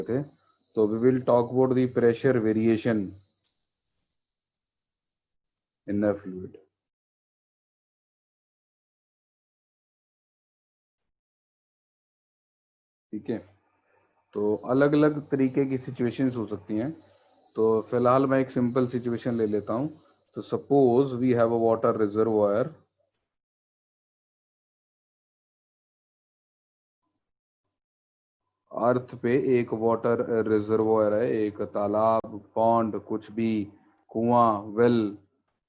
थे, तो we will talk about the pressure variation in a fluid. ठीक है, तो अलग अलग तरीके की सिचुएशंस हो सकती हैं। तो फिलहाल मैं एक सिंपल सिचुएशन ले लेता हूं। तो suppose we have a water reservoir, earth पे एक वाटर रिजर्वायर है, एक तालाब, पॉन्ड, कुछ भी, कुआं, वेल,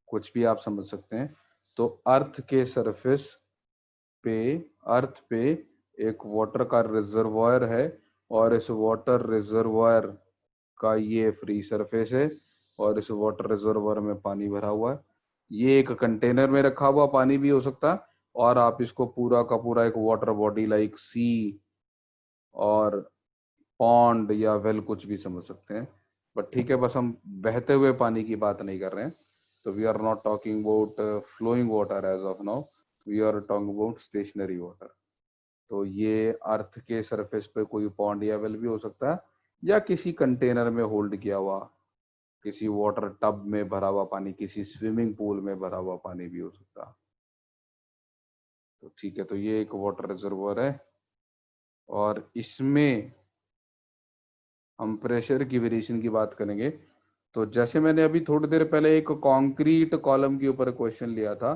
कुछ भी आप समझ सकते हैं। तो अर्थ के सरफेस पे, अर्थ पे एक वाटर का रिजर्वायर है, और इस वाटर रिजर्वायर का ये फ्री सरफेस है, और इस वाटर रिजर्वायर में पानी भरा हुआ है। ये एक कंटेनर में रखा हुआ पानी भी हो सकता है, और आप इसको पूरा का पूरा एक वाटर बॉडी लाइक सी और पॉन्ड या वेल कुछ भी समझ सकते हैं। बट ठीक है, बस हम बहते हुए पानी की बात नहीं कर रहे हैं। तो we are not talking about flowing water as of now, we are talking about stationary water. तो ये अर्थ के सरफेस पे कोई पॉन्ड या वेल भी हो सकता है, या किसी कंटेनर में होल्ड किया हुआ, किसी वाटर टब में भरा हुआ पानी, किसी स्विमिंग पूल में भरा हुआ पानी भी हो सकता है। तो ठीक है, तो ये एक वाटर रिजर्वर है, और इसमें हम प्रेशर की वेरिएशन की बात करेंगे। तो जैसे मैंने अभी थोड़ी देर पहले एक कंक्रीट कॉलम के ऊपर क्वेश्चन लिया था,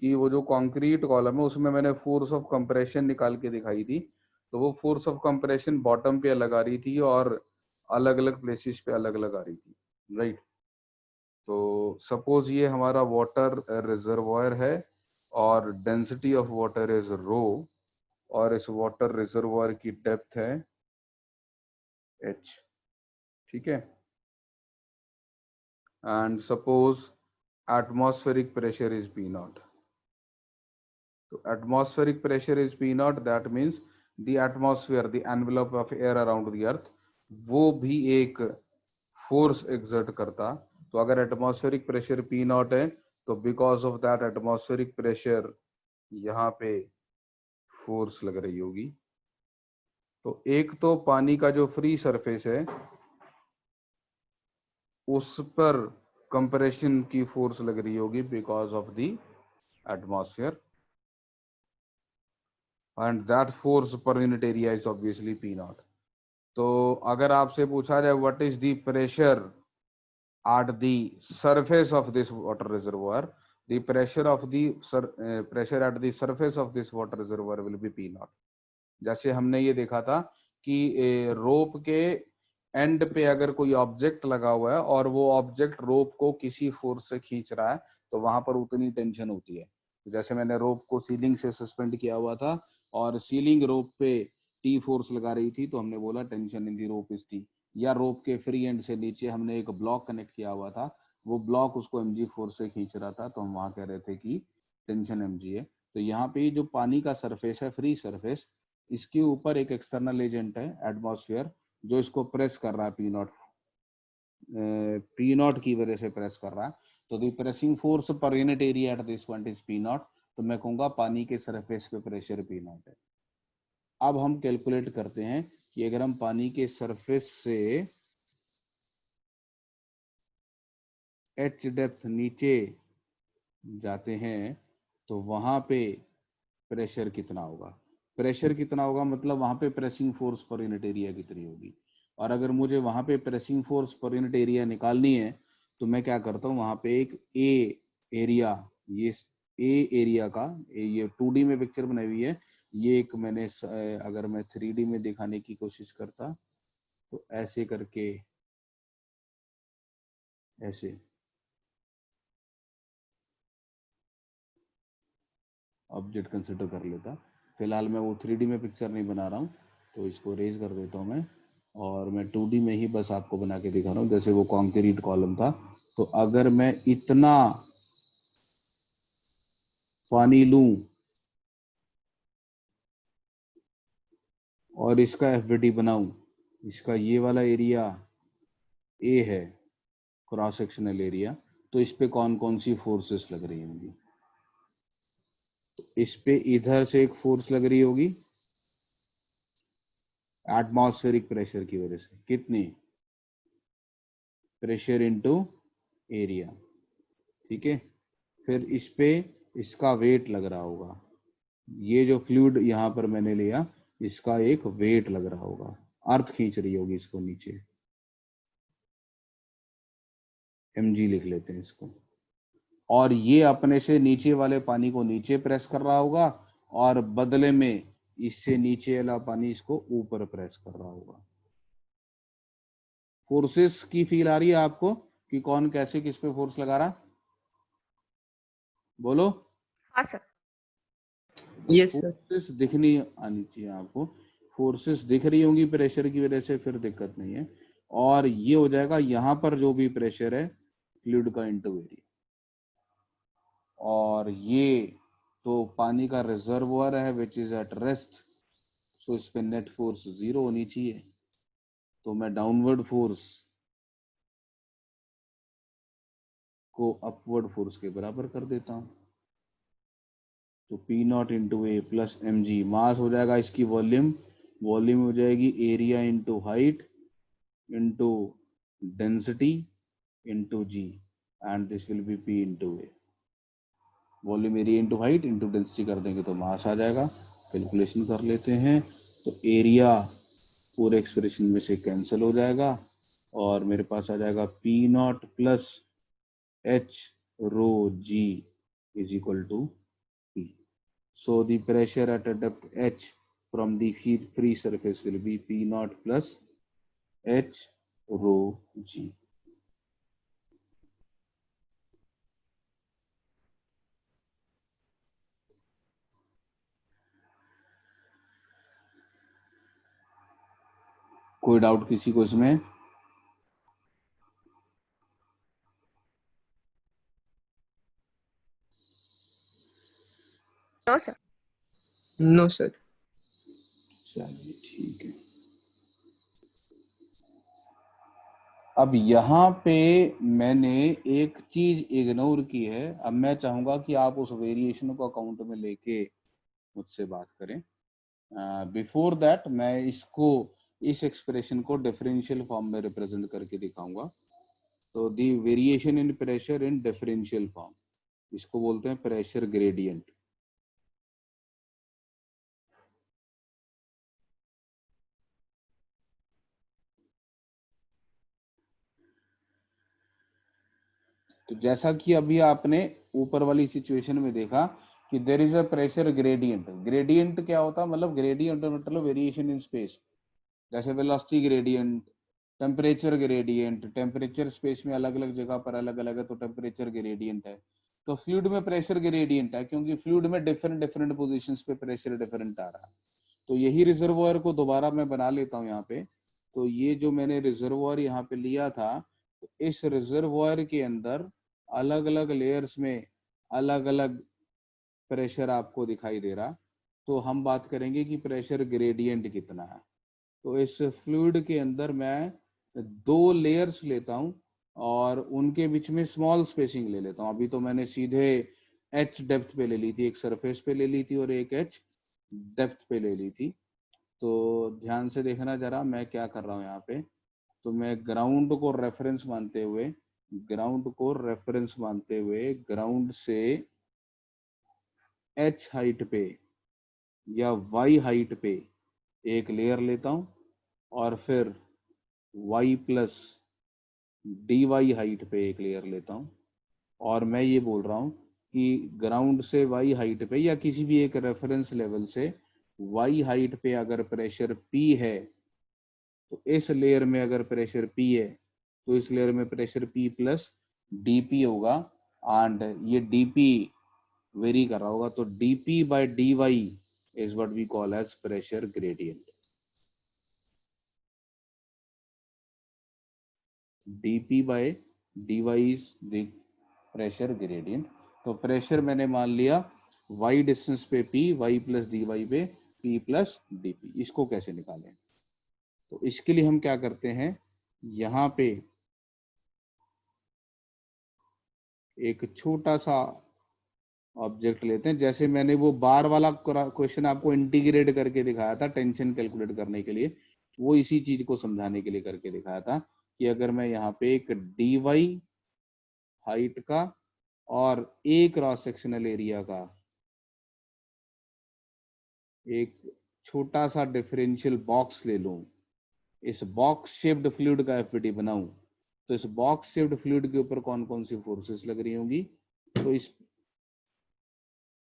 कि वो जो कंक्रीट कॉलम है उसमें मैंने फोर्स ऑफ कंप्रेशन निकाल के दिखाई थी। तो वो फोर्स ऑफ कंप्रेशन बॉटम पे अलग आ रही थी, और अलग अलग प्लेसेस पे अलग अलग आ रही थी, राइट। तो सपोज ये हमारा वाटर रिजर्वायर है, और डेंसिटी ऑफ वाटर इज रो, और इस वाटर रिजर्वायर की डेप्थ है h। ठीक है, and suppose atmospheric pressure is P naught. So atmospheric pressure is P naught, that means the atmosphere, the envelope of air around the earth, वो भी एक force exert करता। तो अगर एटमॉस्फेरिक प्रेशर P naught है, तो because of that atmospheric pressure यहाँ पे फोर्स लग रही होगी। तो एक तो पानी का जो फ्री सरफेस है उस पर कंप्रेशन की फोर्स लग रही होगी because of the atmosphere, and that force per unit area is obviously P not. तो अगर आपसे पूछा जाए what is the pressure at the surface of this water reservoir, the pressure of the pressure at the surface of this water reservoir will be P naught। जैसे हमने ये देखा था कि रोप के एंड पे अगर कोई ऑब्जेक्ट लगा हुआ है और वो ऑब्जेक्ट रोप को किसी फोर्स से खींच रहा है, तो वहां पर उतनी टेंशन होती है। जैसे मैंने रोप को सीलिंग से सस्पेंड किया हुआ था, और सीलिंग रोप पे टी फोर्स लगा रही थी, तो हमने बोला tension in the rope is T. या रोप के फ्री एंड से नीचे हमने एक ब्लॉक कनेक्ट किया हुआ था, वो ब्लॉक उसको एमजी फोर्स से खींच रहा था, तो हम वहां कह रहे थे कि टेंशन एमजी है। तो यहाँ पे जो पानी का सरफेस है, फ्री सरफेस, इसके ऊपर एक एक्सटर्नल एजेंट है एटमॉस्फेयर, जो इसको प्रेस कर रहा है पी नॉट की वजह से प्रेस कर रहा है। तो the pressing force per unit area at this point is P not. तो मैं कहूंगा पानी के सरफेस पे प्रेशर पी नॉट है। अब हम कैलकुलेट करते हैं कि अगर हम पानी के सरफेस से एच डेप्थ नीचे जाते हैं, तो वहां पे प्रेशर कितना होगा। प्रेशर कितना होगा मतलब वहां पे pressing force per unit area कितनी होगी। और अगर मुझे वहां पे pressing force per unit area निकालनी है, तो मैं क्या करता हूँ, वहां पे एक ए एरिया, ये ए एरिया का ये 2D में पिक्चर बनाई हुई है। ये एक मैंने अगर मैं 3D में दिखाने की कोशिश करता, तो ऐसे करके, ऐसे ऑब्जेक्ट कंसिडर कर लेता। फिलहाल मैं वो 3D में पिक्चर नहीं बना रहा हूँ, तो इसको रेज कर देता हूँ मैं, और मैं 2D में ही बस आपको बना के दिखा रहा हूँ। जैसे वो कॉन्क्रीट कॉलम था, तो अगर मैं इतना पानी लूं और इसका एफबीडी बनाऊं, इसका ये वाला एरिया ए है, क्रॉस सेक्शनल एरिया, तो इस पे कौन कौन सी फोर्सेस लग रही होंगी। तो इस पे इधर से एक फोर्स लग रही होगी, एटमॉस्फेरिक प्रेशर की वजह से। कितनी? प्रेशर इनटू एरिया, ठीक है। फिर इस पे इसका वेट लग रहा होगा, ये जो फ्लूइड यहां पर मैंने लिया इसका एक वेट लग रहा होगा, अर्थ खींच रही होगी इसको नीचे, mg लिख लेते हैं इसको। और ये अपने से नीचे वाले पानी को नीचे प्रेस कर रहा होगा और बदले में इससे नीचे वाला पानी इसको ऊपर प्रेस कर रहा होगा। फोर्सेस की फील आ रही है आपको कि कौन कैसे किस पे फोर्स लगा रहा? बोलो। हाँ सर। Yes sir. फोर्सेस दिखनी आनी चाहिए आपको, फोर्सेस दिख रही होंगी प्रेशर की वजह से, फिर दिक्कत नहीं है। और ये हो जाएगा यहां पर जो भी प्रेशर है फ्लूइड का इनटू एरिया। और ये तो पानी का रिजर्वोयर है which is at rest, so इस पे नेट फोर्स 0 होनी चाहिए। तो मैं डाउनवर्ड फोर्स को अपवर्ड फोर्स के बराबर कर देता हूं। तो P not into A plus M G, mass हो जाएगा इसकी वॉल्यूम, वॉल्यूम हो जाएगी area into height into density into G, and this will be P into A. Volume area into height into density कर देंगे तो मास आ जाएगा। कैलकुलेशन कर लेते हैं। तो एरिया पूरे एक्सप्रेशन में से कैंसिल हो जाएगा और मेरे पास आ जाएगा P not plus H rho G is equal to P. So the pressure at a depth h from the free surface will be P naught plus h rho g. कोई डाउट किसी को इसमें? No sir. No sir. चलिए ठीक है। अब यहाँ पे मैंने एक चीज इग्नोर की है। अब मैं चाहूंगा कि आप उस वेरिएशन को अकाउंट में लेके मुझसे बात करें। बिफोर दैट मैं इसको, इस एक्सप्रेशन को डिफरेंशियल फॉर्म में रिप्रेजेंट करके दिखाऊंगा। तो the variation in pressure in differential form, इसको बोलते हैं प्रेशर ग्रेडियंट। तो जैसा कि अभी आपने ऊपर वाली सिचुएशन में देखा कि there is a pressure gradient. Gradient क्या होता है? मतलब ग्रेडियंट मतलब वेरिएशन इन स्पेस, जैसे velocity gradient, temperature gradient. Temperature space में अलग अलग जगह पर अलग अलग है तो टेम्परेचर ग्रेडियंट है। तो फ्लूइड में प्रेशर ग्रेडियंट है क्योंकि फ्लूइड में डिफरेंट डिफरेंट पोजीशंस पे प्रेशर डिफरेंट आ रहा है। तो यही रिजर्वोयर को दोबारा मैं बना लेता हूँ यहाँ पे। तो ये जो मैंने रिजर्वोयर यहाँ पे लिया था, तो इस रिजर्वोयर के अंदर अलग अलग लेयर्स में अलग अलग प्रेशर आपको दिखाई दे रहा। तो हम बात करेंगे कि प्रेशर ग्रेडियंट कितना है। तो इस फ्लूइड के अंदर मैं 2 लेयर्स लेता हूं और उनके बीच में स्मॉल स्पेसिंग ले लेता हूं। अभी तो मैंने सीधे एच डेप्थ पे ले ली थी, एक सरफेस पे ले ली थी और एक एच डेप्थ पे ले ली थी। तो ध्यान से देखना जरा मैं क्या कर रहा हूँ यहाँ पे। तो मैं ग्राउंड को रेफरेंस मानते हुए, ग्राउंड से एच हाइट पे या वाई हाइट पे एक लेयर लेता हूं और फिर y plus D Y height पे एक लेयर लेता हूं। और मैं ये बोल रहा हूं कि ग्राउंड से y हाइट पे या किसी भी एक रेफरेंस लेवल से y हाइट पे अगर प्रेशर P है, तो इस लेयर में अगर प्रेशर P है तो इस लेयर में प्रेशर P प्लस dP होगा। एंड ये dP वेरी कर रहा होगा, तो dP by dy is what we call as pressure gradient. dP by dy is the pressure gradient. तो प्रेशर मैंने मान लिया y डिस्टेंस पे P, y प्लस dy पे P प्लस dP। इसको कैसे निकालें? तो इसके लिए हम क्या करते हैं, यहाँ पे एक छोटा सा ऑब्जेक्ट लेते हैं। जैसे मैंने वो बार वाला क्वेश्चन आपको इंटीग्रेट करके दिखाया था टेंशन कैलकुलेट करने के लिए, वो इसी चीज को समझाने के लिए करके दिखाया था कि अगर मैं यहाँ पे एक dy हाइट का और a क्रॉस सेक्शनल एरिया का एक छोटा सा डिफरेंशियल बॉक्स ले लूं, इस बॉक्स शेप्ड फ्लूइड का एफबीडी बनाऊं, तो इस बॉक्स शेप्ड फ्लूइड के ऊपर कौन कौन सी फोर्सेस लग रही होंगी। तो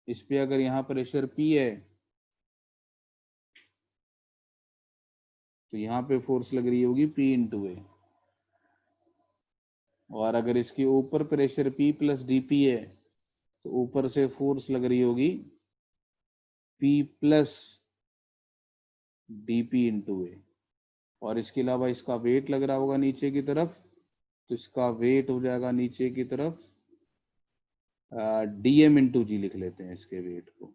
इस पे अगर यहाँ प्रेशर P है तो यहाँ पे फोर्स लग रही होगी P इंटू ए, और अगर इसके ऊपर प्रेशर P प्लस DP है तो ऊपर से फोर्स लग रही होगी P plus DP into A, और इसके अलावा इसका वेट लग रहा होगा नीचे की तरफ, तो इसका वेट हो जाएगा नीचे की तरफ DM इंटू जी लिख लेते हैं इसके वेट को।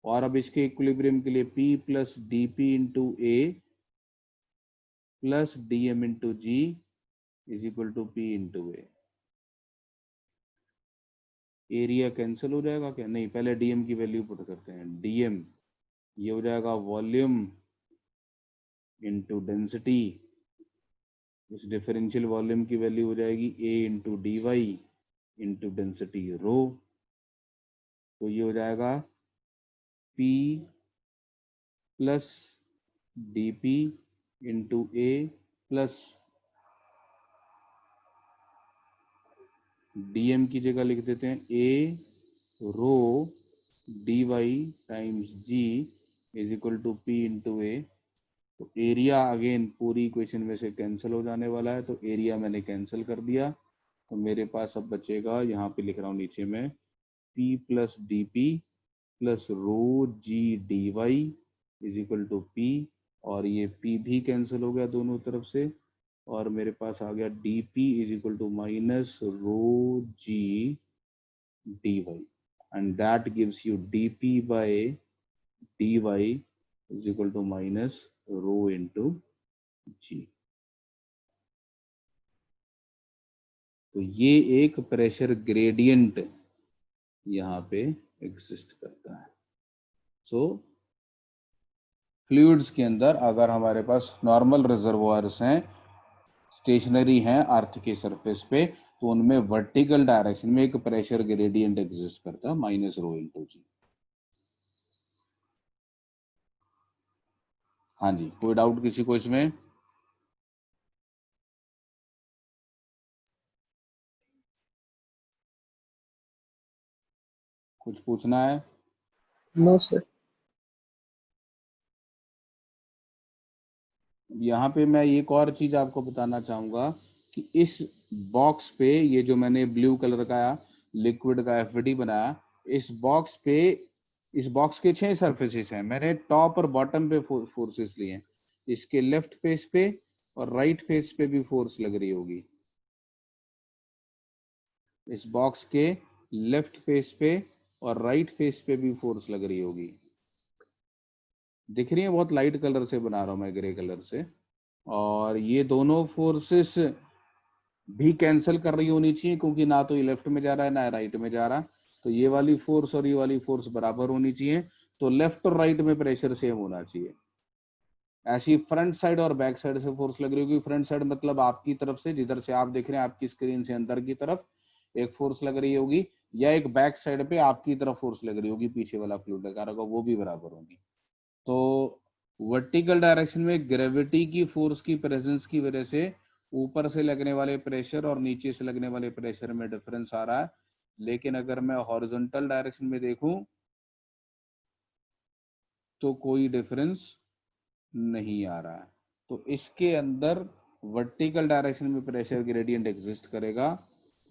और अब इसके इक्विलिब्रियम के लिए P plus DP into A plus DM into G is equal to P into A. Area cancel हो जाएगा क्या, नहीं, पहले DM की वैल्यू पुट करते हैं। DM ये हो जाएगा वॉल्यूम इंटू डेंसिटी, इस डिफरेंशियल वॉल्यूम की वैल्यू हो जाएगी A into D Y into density rho, तो ये हो जाएगा P plus DP into A plus DM की जगह लिख देते हैं A rho D Y times G is equal to P into A. तो एरिया अगेन पूरी इक्वेशन में से कैंसिल हो जाने वाला है, तो एरिया मैंने कैंसिल कर दिया, तो मेरे पास अब बचेगा, यहाँ पे लिख रहा हूँ नीचे में, P plus D P plus rho G D Y is equal to P, और ये P भी कैंसिल हो गया दोनों तरफ से, और मेरे पास आ गया D P is equal to minus rho G D Y, and that gives you D P by D Y is equal to minus rho into G. तो ये एक प्रेशर ग्रेडियंट यहाँ पे एग्जिस्ट करता है। सो फ्लूइड्स के अंदर अगर हमारे पास नॉर्मल रिजर्वोयर्स हैं, स्टेशनरी हैं अर्थ के सरफेस पे, तो उनमें वर्टिकल डायरेक्शन में एक प्रेशर ग्रेडियंट एग्जिस्ट करता है माइनस रो इंटू जी। हाँ जी, कोई डाउट किसी को इसमें? कुछ पूछना है? No sir. यहाँ पे मैं एक और चीज आपको बताना चाहूंगा कि इस बॉक्स पे, ये जो मैंने ब्लू कलर का लिक्विड का एफडी बनाया, इस बॉक्स के 6 सरफेसेस हैं, मैंने टॉप और बॉटम पे फोर्सेस लिए हैं, इसके लेफ्ट फेस पे और राइट फेस पे भी फोर्स लग रही होगी, इस बॉक्स के लेफ्ट फेस पे और राइट फेस पे भी फोर्स लग रही होगी, दिख रही है? बहुत लाइट कलर से बना रहा हूं मैं, ग्रे कलर से, और ये दोनों फोर्सेस भी कैंसिल कर रही होनी चाहिए, क्योंकि ना तो ये लेफ्ट में जा रहा है ना राइट में जा रहा, तो ये वाली फोर्स और ये वाली फोर्स बराबर होनी चाहिए, तो लेफ्ट और राइट में प्रेशर सेम होना चाहिए। ऐसी फ्रंट साइड और बैक साइड से फोर्स लग रही होगी, फ्रंट साइड मतलब आपकी तरफ से, जिधर से आप देख रहे हैं आपकी स्क्रीन से अंदर की तरफ एक फोर्स लग रही होगी, या एक बैक साइड पे आपकी तरफ फोर्स लग रही होगी, पीछे वाला फ्लूइड लगा होगा, वो भी बराबर होगी। तो वर्टिकल डायरेक्शन में ग्रेविटी की फोर्स की प्रेजेंस की वजह से ऊपर से लगने वाले प्रेशर और नीचे से लगने वाले प्रेशर में डिफरेंस आ रहा है, लेकिन अगर मैं हॉरिजॉन्टल डायरेक्शन में देखूं तो कोई डिफरेंस नहीं आ रहा है। तो इसके अंदर वर्टिकल डायरेक्शन में प्रेशर ग्रेडियंट एग्जिस्ट करेगा,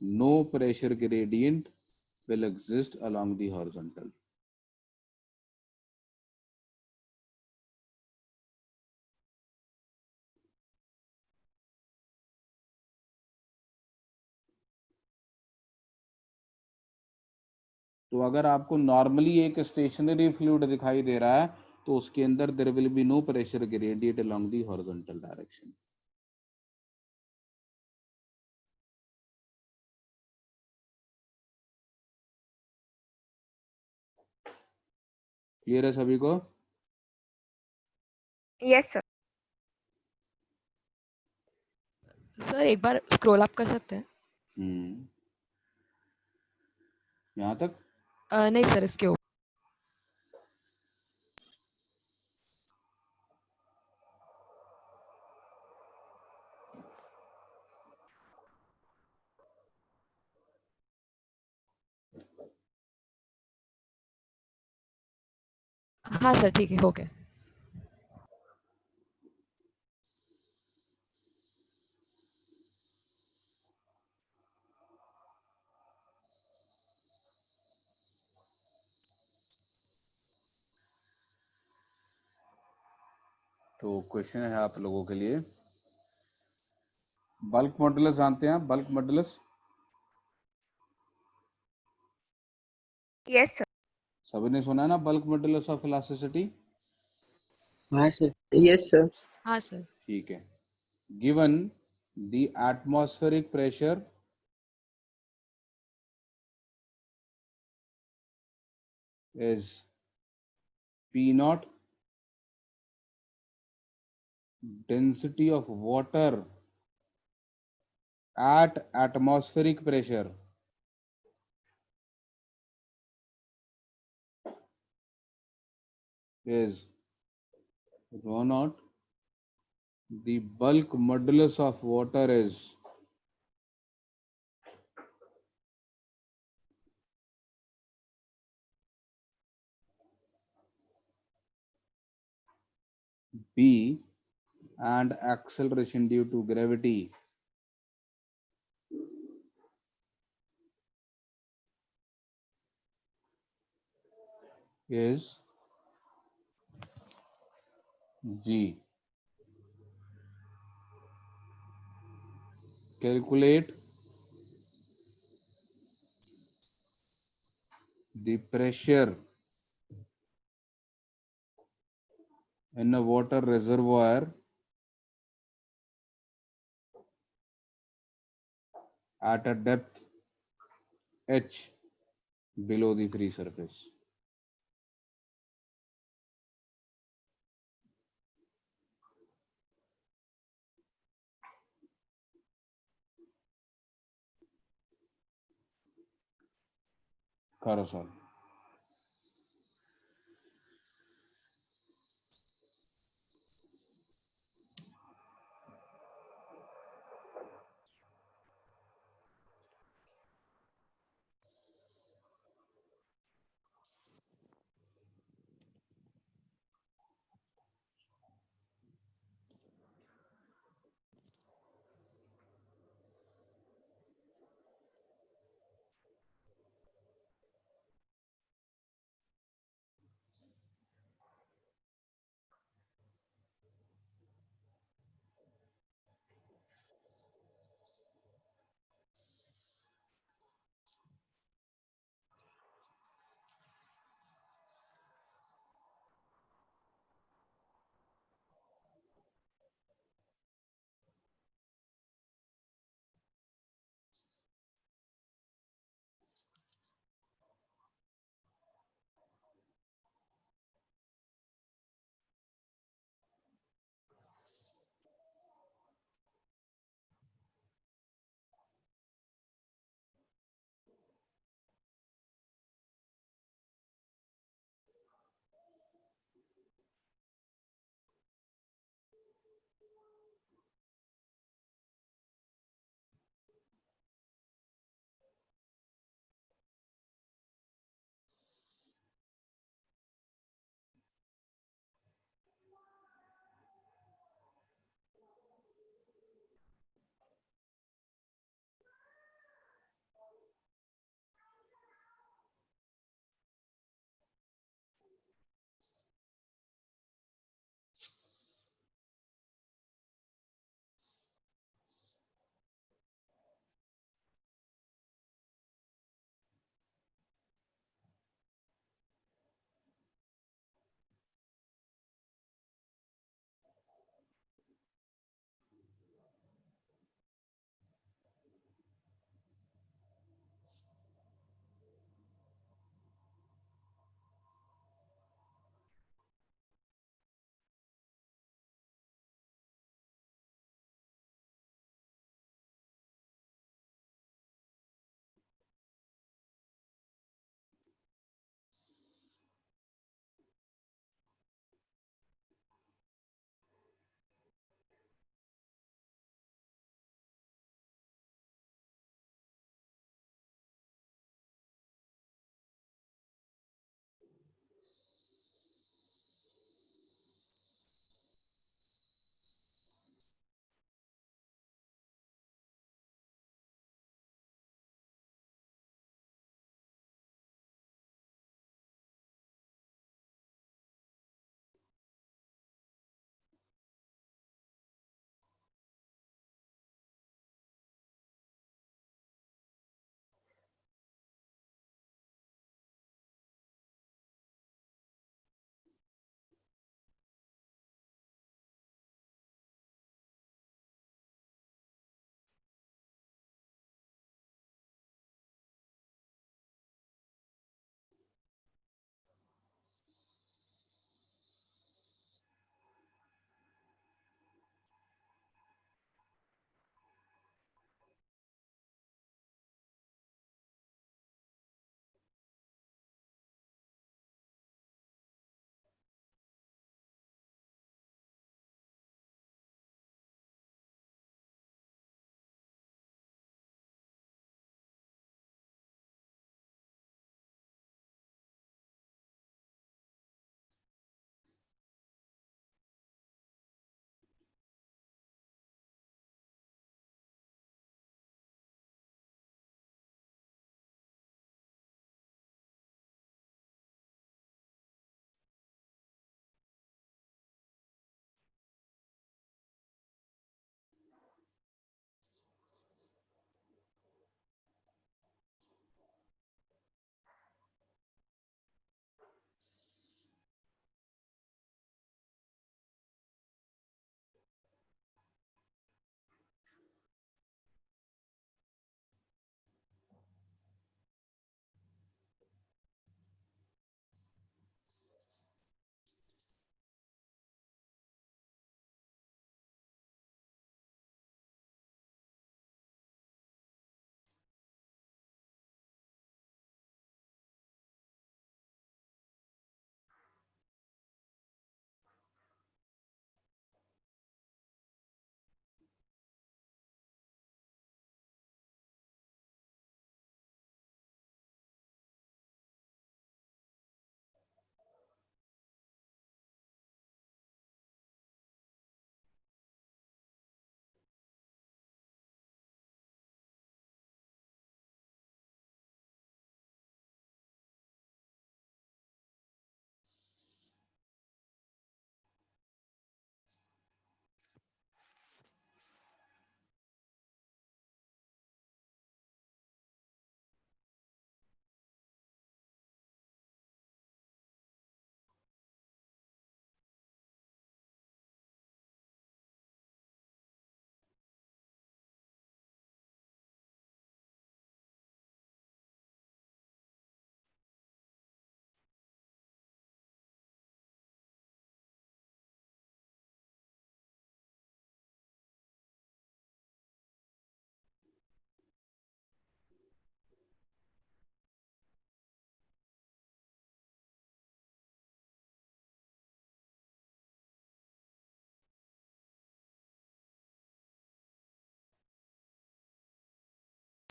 no pressure gradient will exist along the horizontal. तो अगर आपको नॉर्मली एक स्टेशनरी फ्लूइड दिखाई दे रहा है तो उसके अंदर there will be no pressure gradient along the horizontal direction. Clear है सभी को? Yes, sir. सर एक बार स्क्रॉल अप कर सकते हैं? यहाँ तक? नहीं सर, इसके ऊपर। हाँ सर, ठीक है, हो गया। तो क्वेश्चन है आप लोगों के लिए, बल्क मॉडुलस जानते हैं आप? Bulk modulus Yes, sir. सभी ने सुना है ना, बल्क मॉडुलस ऑफ इलास्टिसिटी? हाँ सर। Yes sir. हाँ सर। ठीक है। Given the atmospheric pressure is P naught, density of water at atmospheric pressure is rho naught, the bulk modulus of water is B, and acceleration due to gravity is G. Calculate the pressure in a water reservoir at a depth h below the free surface. करो solve.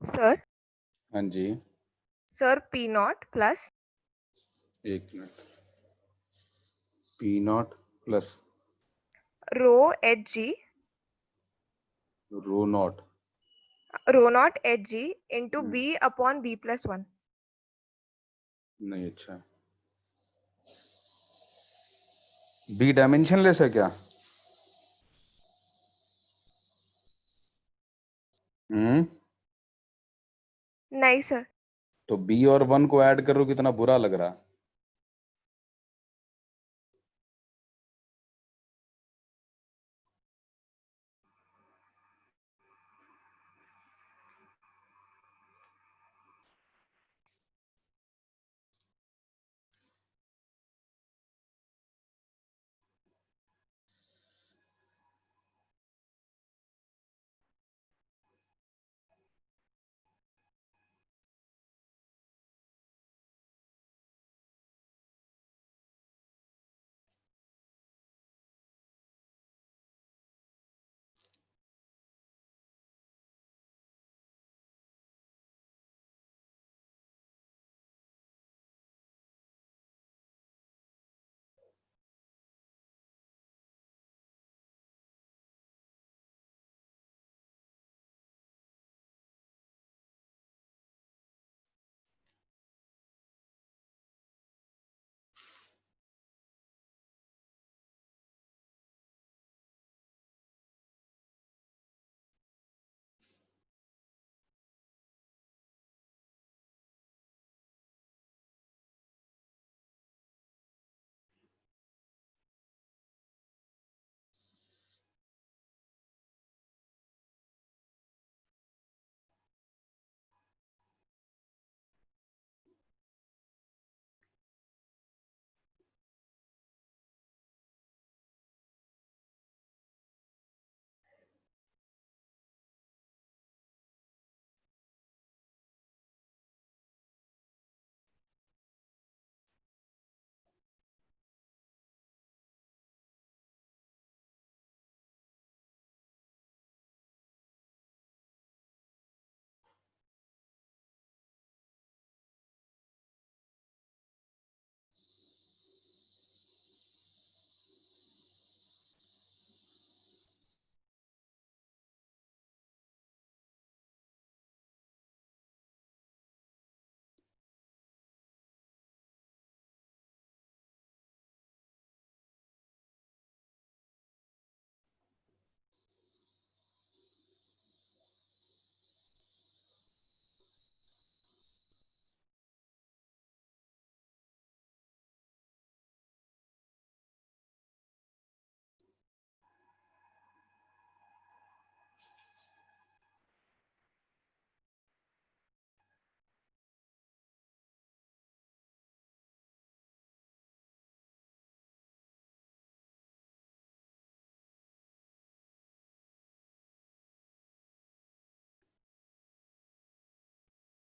Sir हाँ जी, sir P not plus एक मिनट। P not plus rho H G rho naught. Rho naught H G into hmm, B upon B plus one. नहीं, अच्छा। B dimensionless है क्या? हम्म। नहीं सर। तो बी और वन को ऐड करो, कितना बुरा लग रहा।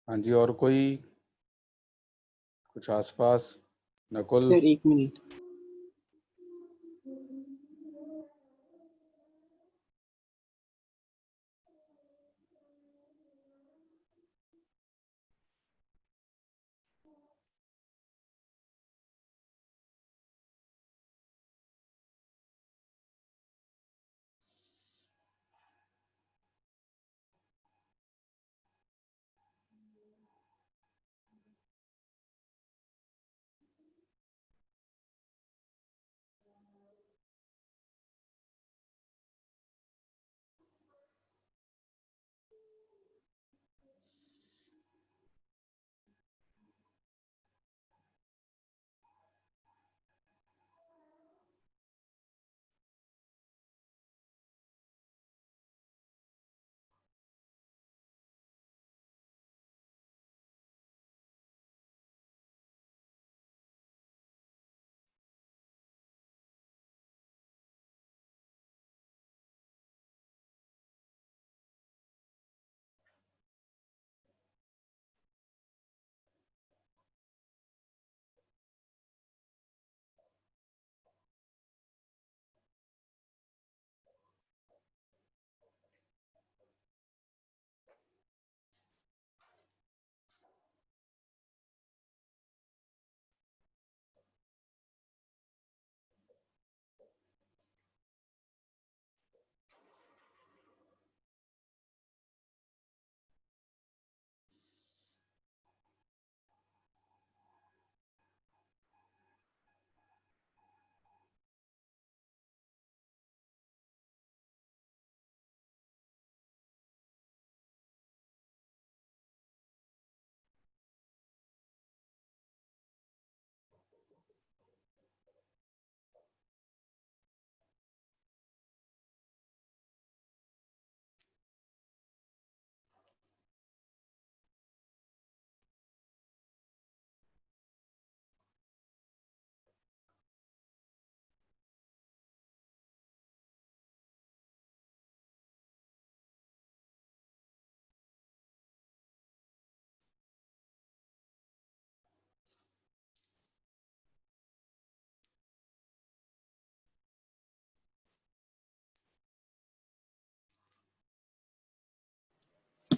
हाँ जी, और कोई कुछ आसपास? नकुल। सर एक मिनट।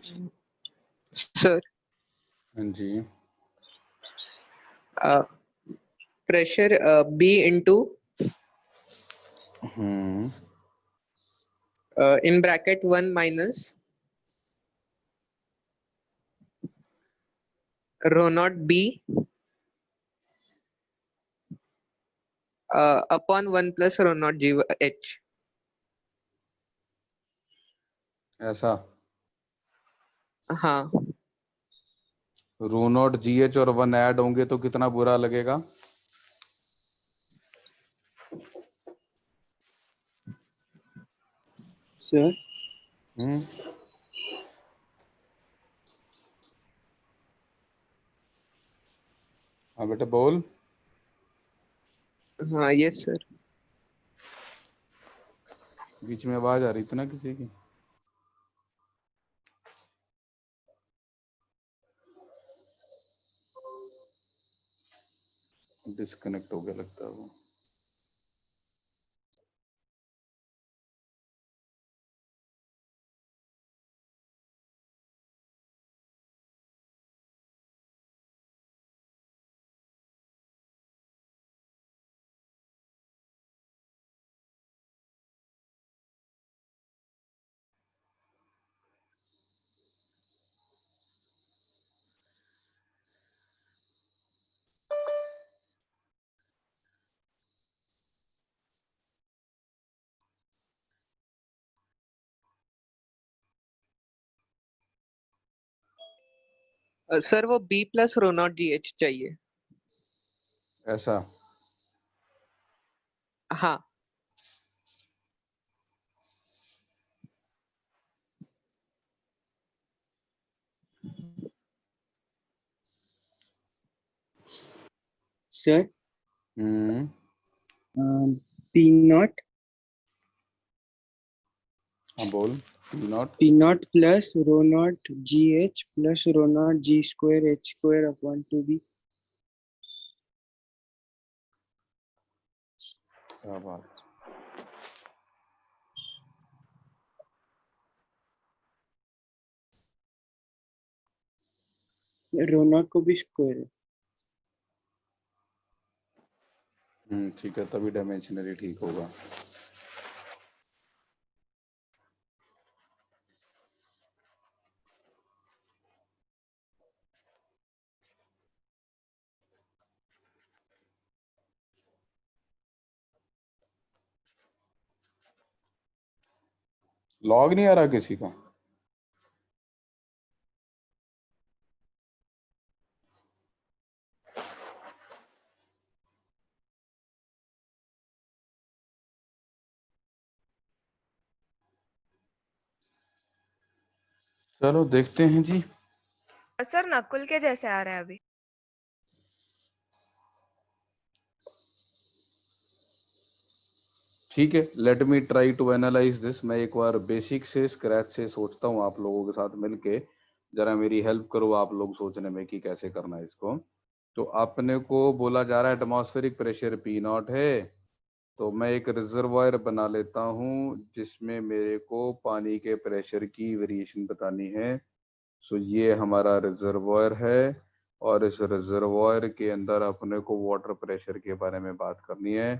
Sir, हाँ जी, pressure B into hmm, in bracket 1 minus rho naught B upon 1 plus rho naught H. ऐसा हाँ रो नॉट जी एच और 1 ऐड होंगे तो कितना बुरा लगेगा? सर। हम्म, हाँ बेटा बोल। हाँ यस सर। बीच में आवाज आ रही थी ना किसी की। डिस्कनेक्ट हो गया लगता है वो। सर वो B plus rho not GH चाहिए। ऐसा हाँ सर। हम्म, P नॉट हाँ बोल। Not P naught plus rho not GH plus rho not G square H square upon 2B। क्या बात। रो नॉट को भी स्क्वायर है। ठीक है, तभी डायमेंशनली ठीक होगा। लॉग नहीं आ रहा किसी का? चलो देखते हैं जी। सर नकुल के जैसे आ रहा है अभी। ठीक है, let me try to analyse this. मैं एक बार बेसिक से स्क्रैच से सोचता हूँ आप लोगों के साथ मिलके। जरा मेरी हेल्प करो आप लोग सोचने में कि कैसे करना है इसको। तो अपने को बोला जा रहा है एटमॉस्फेरिक प्रेशर पी नॉट है, तो मैं एक रिजर्वायर बना लेता हूँ जिसमें मेरे को पानी के प्रेशर की वेरिएशन बतानी है। सो ये हमारा रिजर्वायर है और इस रिजर्वायर के अंदर अपने को वाटर प्रेशर के बारे में बात करनी है।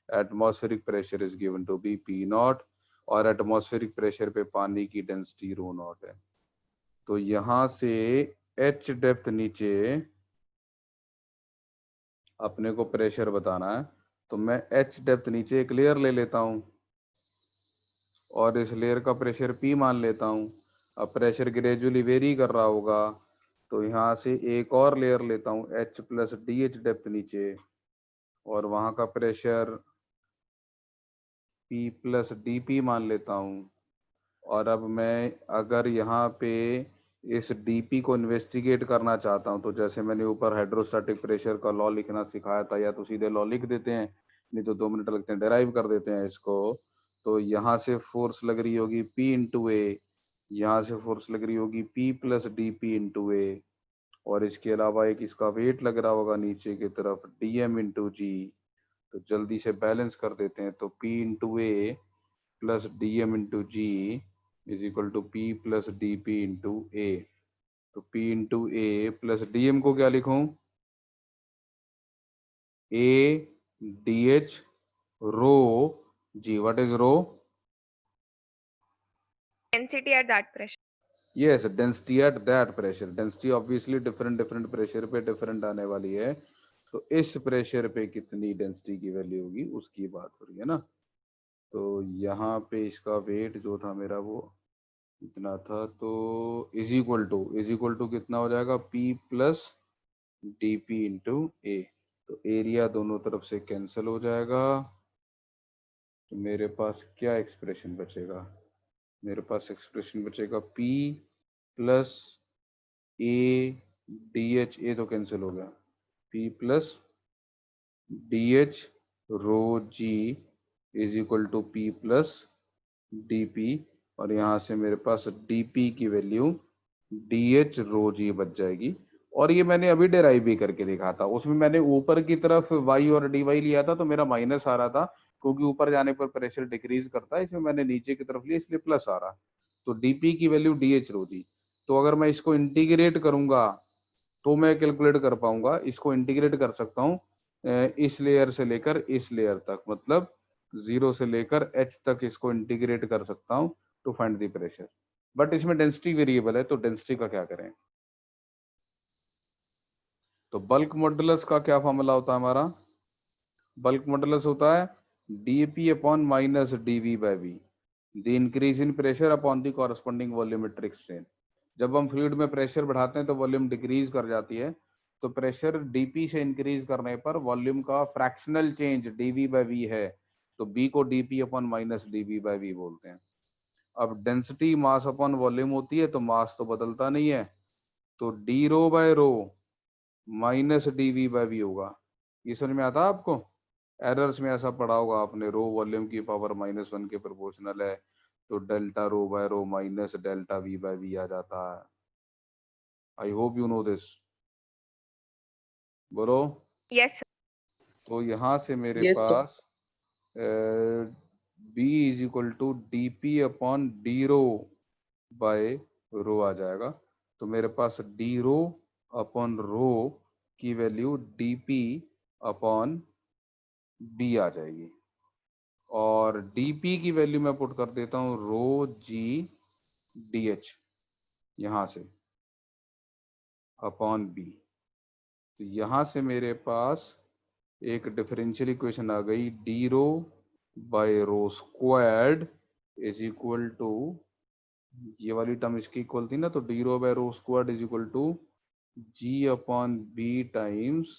Atmospheric pressure is given to be P naught और एटमॉस्फेरिक प्रेशर पे पानी की डेंसिटी रो नॉट है। तो यहाँ से एच डेप्थ नीचे अपने को प्रेशर बताना है, तो मैं एच डेप्थ नीचे एक लेयर ले लेता हूँ और इस लेयर का प्रेशर पी मान लेता हूँ। अब प्रेशर ग्रेजुअली वेरी कर रहा होगा, तो यहाँ से एक और लेयर लेता हूँ H plus D H depth नीचे और वहाँ का pressure P plus D P मान लेता हूँ। और अब मैं अगर यहाँ पे इस डीपी को इन्वेस्टिगेट करना चाहता हूँ, तो जैसे मैंने ऊपर हाइड्रोस्टैटिक प्रेशर का लॉ लिखना सिखाया था, या तो सीधे लॉ लिख देते हैं, नहीं तो 2 मिनट लगते हैं, डेराइव कर देते हैं इसको। तो यहाँ से फोर्स लग रही होगी P इंटू ए, यहाँ से फोर्स लग रही होगी P plus D P into A, और इसके अलावा एक इसका वेट लग रहा होगा नीचे की तरफ डी एम इंटू जी। तो जल्दी से बैलेंस कर देते हैं, तो P into A plus D M into G is equal to P plus D P into A. तो P into A plus D M को क्या लिखूं? A D H rho G. What is rho? Density at that pressure. Yes, density at that pressure. Density obviously different different pressure पे different आने वाली है, तो इस प्रेशर पे कितनी डेंसिटी की वैल्यू होगी उसकी बात हो रही है ना। तो यहाँ पे इसका वेट जो था मेरा वो इतना था, तो इज इक्वल टू कितना हो जाएगा? P plus D P into A. तो एरिया दोनों तरफ से कैंसिल हो जाएगा, तो मेरे पास क्या एक्सप्रेशन बचेगा? मेरे पास एक्सप्रेशन बचेगा P plus A D H. A तो कैंसिल हो गया। P plus D H rho G is equal to P plus D P, और यहाँ से मेरे पास डी पी की value D H rho G बच जाएगी। और ये मैंने अभी डेराइव भी करके देखा था, उसमें मैंने ऊपर की तरफ y और dy लिया था तो मेरा माइनस आ रहा था, क्योंकि ऊपर जाने पर प्रेशर डिक्रीज करता है। इसमें मैंने नीचे की तरफ लिया इसलिए प्लस आ रहा। तो dp की वैल्यू डी रो दी। तो अगर मैं इसको इंटीग्रेट करूंगा तो मैं कैलकुलेट कर पाऊंगा। इसको इंटीग्रेट कर सकता हूँ इस लेयर से लेकर इस लेयर तक, मतलब 0 से लेकर h तक इसको इंटीग्रेट कर सकता हूँ to find the pressure. But इसमें डेंसिटी वेरिएबल है, तो डेंसिटी का क्या करें? तो बल्क मॉडुलस का क्या फॉर्मूला होता है हमारा? बल्क मॉडुलस होता है dp upon minus dv by v, the increase in pressure upon the corresponding volumetric strain. जब हम फ्लूइड में प्रेशर बढ़ाते हैं तो वॉल्यूम डिक्रीज कर जाती है, तो प्रेशर dp से इंक्रीज करने पर वॉल्यूम का fractional change dv by v है, तो b को dp upon minus dv by v बोलते हैं। अब डेंसिटी मास अपॉन वॉल्यूम होती है, तो मास तो बदलता नहीं है, तो D rho by rho minus dv by v होगा। ये समझ में आता है आपको? एरर्स में ऐसा पढ़ा होगा आपने, रो वॉल्यूम की पावर -1 के प्रोपोर्शनल है, तो delta rho by rho minus delta V by V आ जाता है। I hope you know this. बोलो। Yes, sir. तो यहाँ से मेरे Yes, sir. पास B is equal to D P upon D rho by rho आ जाएगा। तो मेरे पास डी रो अपॉन रो की value D P upon B आ जाएगी, और dp की वैल्यू मैं पुट कर देता हूं रो जी डी एच यहां से अपॉन बी। तो यहां से मेरे पास एक डिफरेंशियल इक्वेशन आ गई, D rho by rho squared is equal to, ये वाली टर्म इसकी इक्वल थी ना, तो D rho by rho squared is equal to G upon B times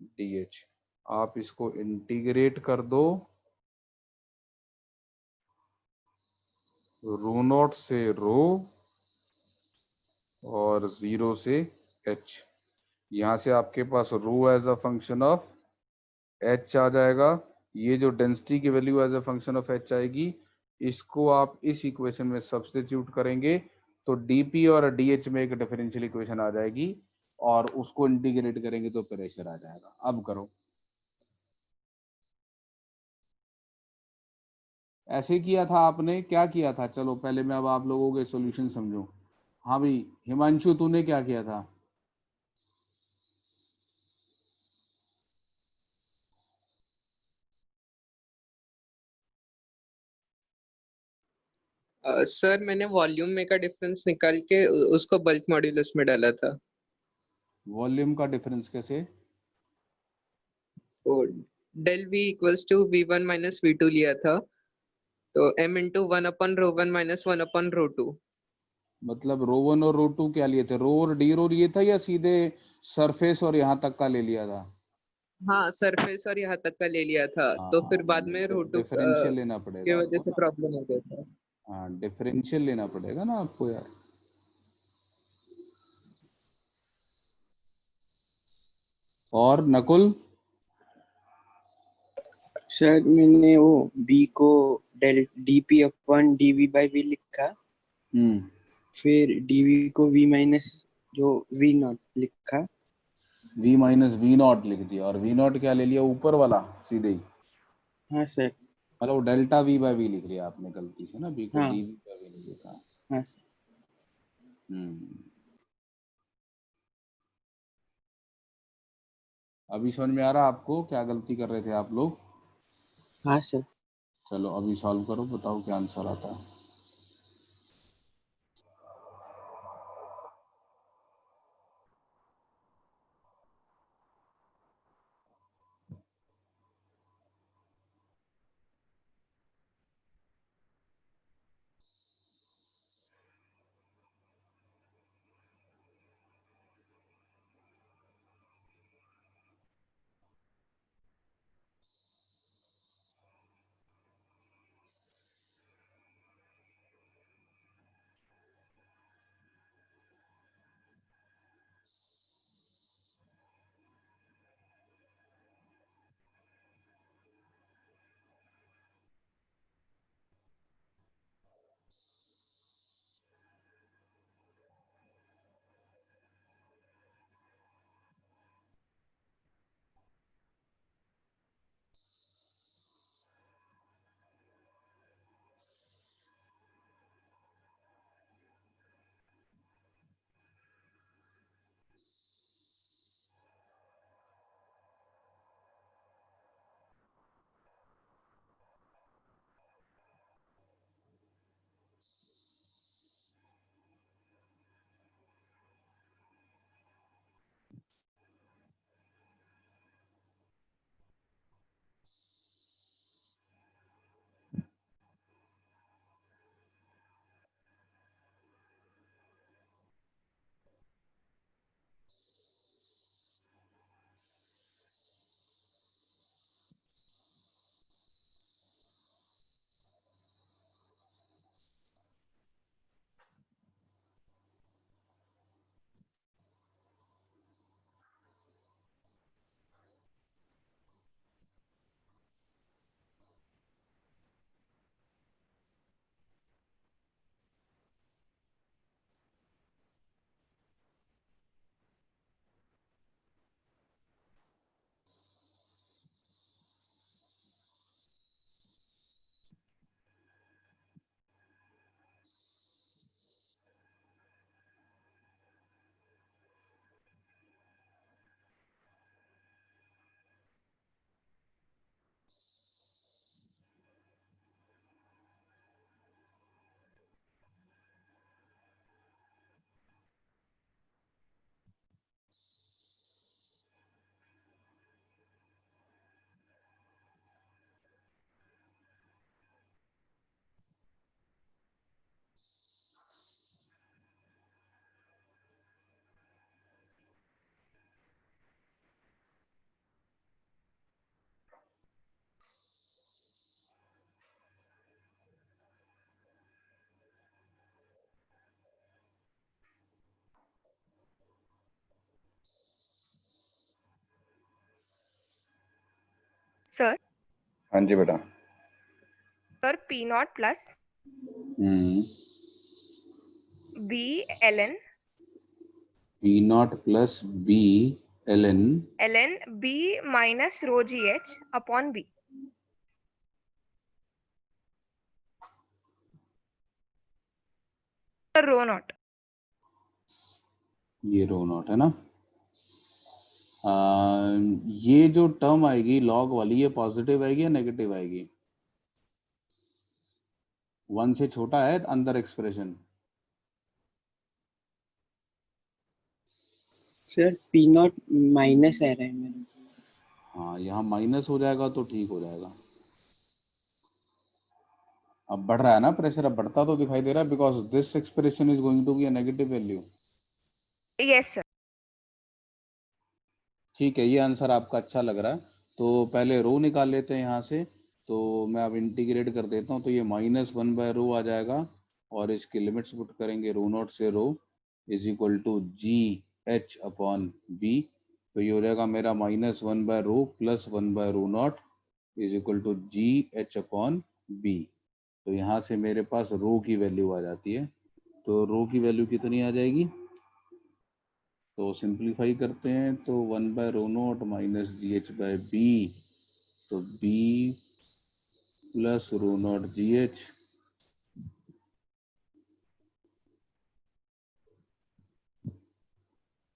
D H. आप इसको इंटीग्रेट कर दो, रो नॉट से रो और 0 से h। यहाँ से आपके पास rho as a function of h आ जाएगा। ये जो डेंसिटी की value as a function of h आएगी, इसको आप इस इक्वेशन में सब्स्टिट्यूट करेंगे तो dp और dh में एक डिफरेंशियल इक्वेशन आ जाएगी, और उसको इंटीग्रेट करेंगे तो प्रेशर आ जाएगा। अब करो, ऐसे किया था आपने, क्या किया था? चलो पहले मैं अब आप लोगों के सॉल्यूशन समझूं। हाँ भाई हिमांशु, तूने क्या किया था? सर मैंने वॉल्यूम में का डिफरेंस निकाल के उसको बल्क मॉड्यूलस में डाला था। वॉल्यूम का डिफरेंस कैसे? तो del V equals to v1 minus v2 लिया था, तो m इंटू 1/ρ1 माइनस 1/ρ2। मतलब रो वन और रो टू क्या लिए थे? रो और डी रो लिए था, या सीधे सरफेस और यहाँ तक का ले लिया था? हाँ सरफेस और यहाँ तक का ले लिया था, तो फिर बाद में ρ2 डिफरेंशियल लेना की पड़ेगा वजह आपको से ना। प्रॉब्लम हो गया था। हाँ डिफरेंशियल लेना पड़ेगा ना आपको यार। और नकुल? सर मैंने वो b को del dp upon dv by v लिखा, फिर dv को v माइनस जो v नॉट लिखा। v माइनस वी नॉट लिख दिया, और वी नॉट क्या ले लिया? ऊपर वाला सीधे ही। हाँ सर। मतलब डेल्टा वी बाय वी लिख लिया आपने गलती से ना, बी को हाँ डी वी बाय वी नहीं लिखा। हाँ सर। अभी समझ में आ रहा आपको क्या गलती कर रहे थे आप लोग? हाँ सर। चलो अभी सॉल्व करो, बताओ क्या आंसर आता है। Sir, हाँ जी बेटा। sir, P naught plus hmm, B ln P not plus B L N ln B minus rho GH upon B. Sir, rho naught. ये रो नॉट है ना। ये जो टर्म आएगी लॉग वाली, ये पॉजिटिव आएगी या नेगेटिव आएगी? 1 से छोटा है अंदर expression? Sir P nought minus आ रहा है मेरा। हाँ, यहाँ माइनस हो जाएगा तो ठीक हो जाएगा। अब बढ़ रहा है ना प्रेशर, अब बढ़ता तो दिखाई दे रहा है, because this expression is going to be a negative value. Yes, sir. ठीक है, ये आंसर आपका अच्छा लग रहा है। तो पहले रो निकाल लेते हैं यहाँ से। तो मैं अब इंटीग्रेट कर देता हूँ, तो ये -1 बाय रो आ जाएगा, और इसकी लिमिट्स पुट करेंगे रो नॉट से rho is equal to G H upon B. तो ये हो जाएगा मेरा -1 by rho plus 1 by rho nought is equal to G H upon B. तो यहाँ से मेरे पास रो की वैल्यू आ जाती है। तो रो की वैल्यू कितनी आ जाएगी? तो सिंप्लीफाई करते हैं, तो 1 by rho nought minus G H by B, तो B plus rho not G H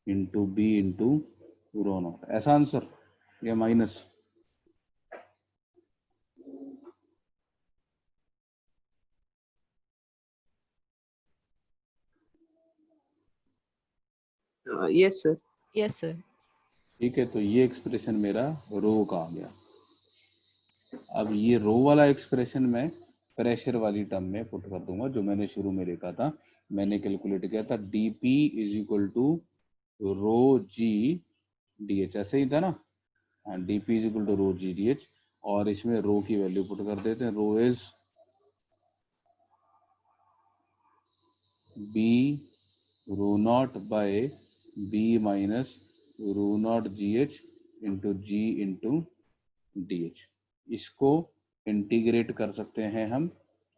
into B into rho nought, ऐसा आंसर या minus? Yes, sir. Yes sir. ठीक है, तो ये एक्सप्रेशन मेरा रो का आ गया। अब ये रो वाला एक्सप्रेशन मैं प्रेशर वाली टर्म में पुट कर दूंगा, जो मैंने शुरू में लिखा था। मैंने कैलकुलेट किया था dp is equal to rho G D H, ऐसे ही था ना? हाँ, dp is equal to rho G D H, और इसमें रो की वैल्यू पुट कर देते हैं। Rho is B rho nought by B minus rho not G H into G into D H. इसको इंटीग्रेट कर सकते हैं हम,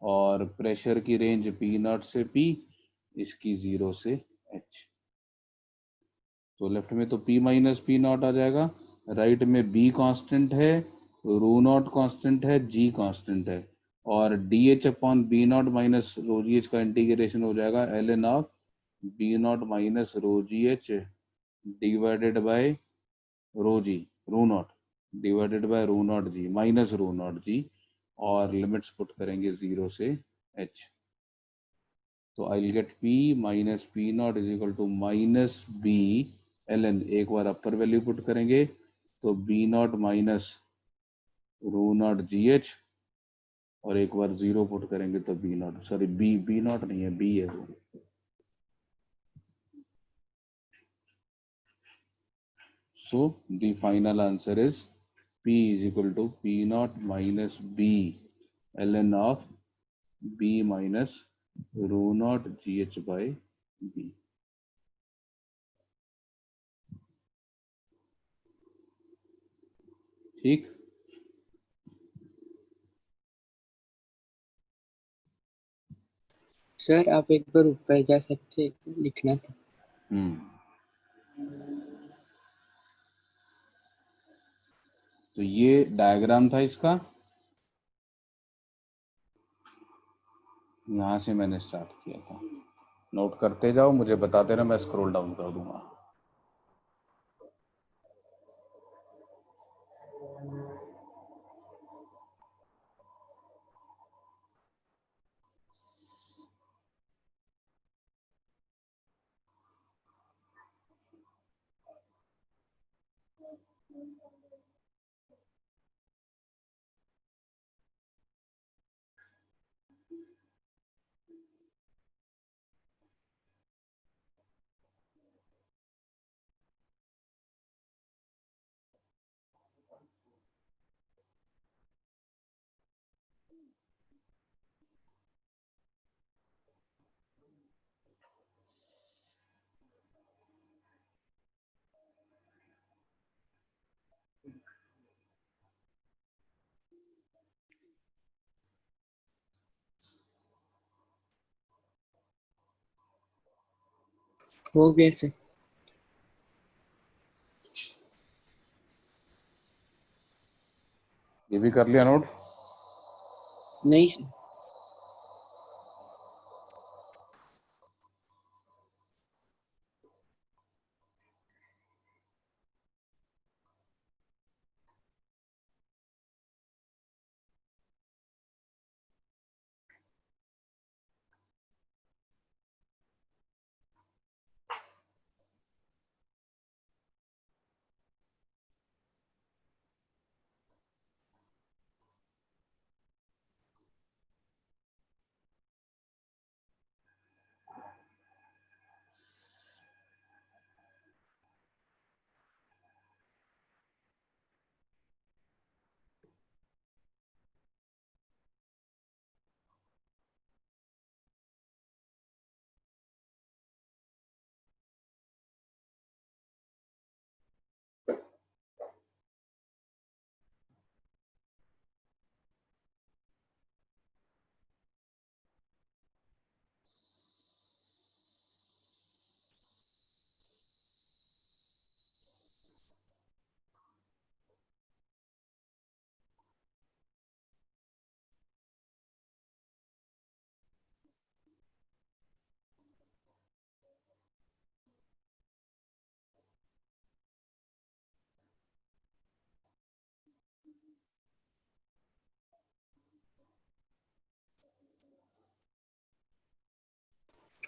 और प्रेशर की रेंज पी नॉट से पी, इसकी 0 से एच। तो लेफ्ट में तो P माइनस पी नॉट आ जाएगा, राइट में B कांस्टेंट है, रो नॉट कांस्टेंट है, G कांस्टेंट है, और D H upon B not minus rho G H का इंटीग्रेशन हो जाएगा L N of B not minus rho G H divided by rho nought divided by rho not G minus rho not G, और limits put करेंगे 0 से h। तो I will get p minus P not is equal to minus B L N, एक बार upper value put करेंगे तो B not minus rho not G H, और एक बार 0 पुट करेंगे तो B naught, sorry B naught नहीं है, बी है वो। So the final answer is P is equal to P naught minus B ln of B minus rho naught GH by B। ठीक। सर आप एक बार ऊपर जा सकते, लिखना था। तो ये डायग्राम था इसका, यहाँ से मैंने स्टार्ट किया था। नोट करते जाओ, मुझे बताते रहो, मैं स्क्रॉल डाउन कर दूंगा। हो गया सर। ये भी कर लिया नोट? नहीं सर।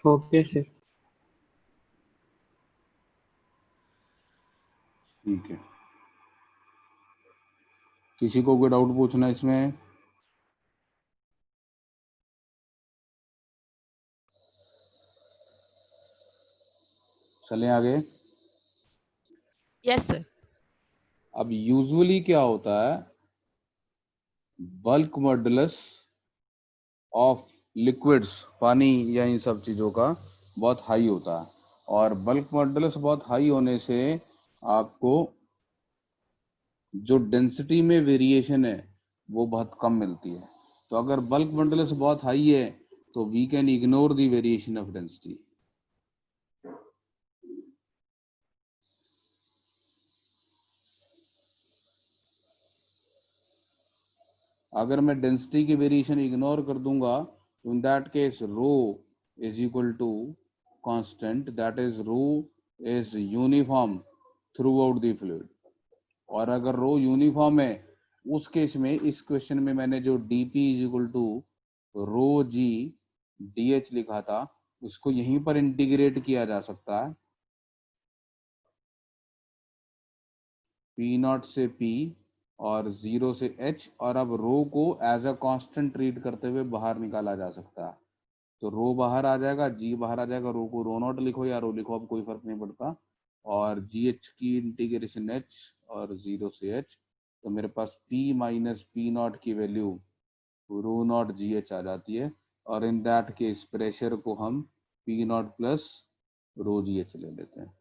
Okay sir. ठीक है, किसी को कोई डाउट पूछना है इसमें? चलें आगे। Yes sir. अब यूजुअली क्या होता है, बल्क मॉडुलस ऑफ लिक्विड्स, पानी या इन सब चीज़ों का बहुत हाई होता है, और बल्क मॉडुलस बहुत हाई होने से आपको जो डेंसिटी में वेरिएशन है वो बहुत कम मिलती है। तो अगर बल्क मॉडुलस बहुत हाई है तो we can ignore the variation of density. अगर मैं डेंसिटी की वेरिएशन इग्नोर कर दूंगा तो in that case rho is equal to constant, that is rho is uniform throughout the fluid. और अगर रो यूनिफॉर्म है उस केस में, इस क्वेश्चन में मैंने जो dp is equal to rho G D H लिखा था उसको यहीं पर इंटीग्रेट किया जा सकता है, पी नॉट से पी और 0 से h, और अब रो को एज अ कांस्टेंट ट्रीट करते हुए बाहर निकाला जा सकता है। तो रो बाहर आ जाएगा, जी बाहर आ जाएगा, रो को रो नॉट लिखो या रो लिखो, अब कोई फर्क नहीं पड़ता, और जी एच की इंटीग्रेशन एच और 0 से h, तो मेरे पास p माइनस पी नॉट की value rho not G H आ जाती है, और इन दैट केस प्रेशर को हम P not plus rho G H ले लेते हैं।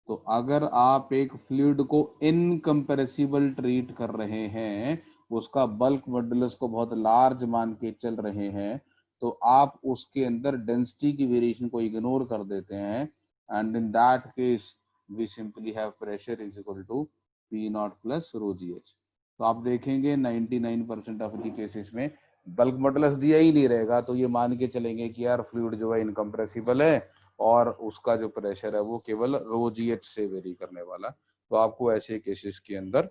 तो अगर आप एक फ्लूइड को इनकम्प्रेसिबल ट्रीट कर रहे हैं, उसका बल्क मॉडुलस को बहुत लार्ज मान के चल रहे हैं, तो आप उसके अंदर डेंसिटी की वेरिएशन को इग्नोर कर देते हैं, and in that case we simply have pressure is equal to P not plus rho G H. तो आप देखेंगे 99% ऑफ दी केसेस में बल्क मॉडुलस दिया ही नहीं रहेगा, तो ये मान के चलेंगे कि यार फ्लूइड जो है इनकम्प्रेसिबल है और उसका जो प्रेशर है वो केवल रो जी एच से वेरी करने वाला। तो आपको ऐसे केसेस के अंदर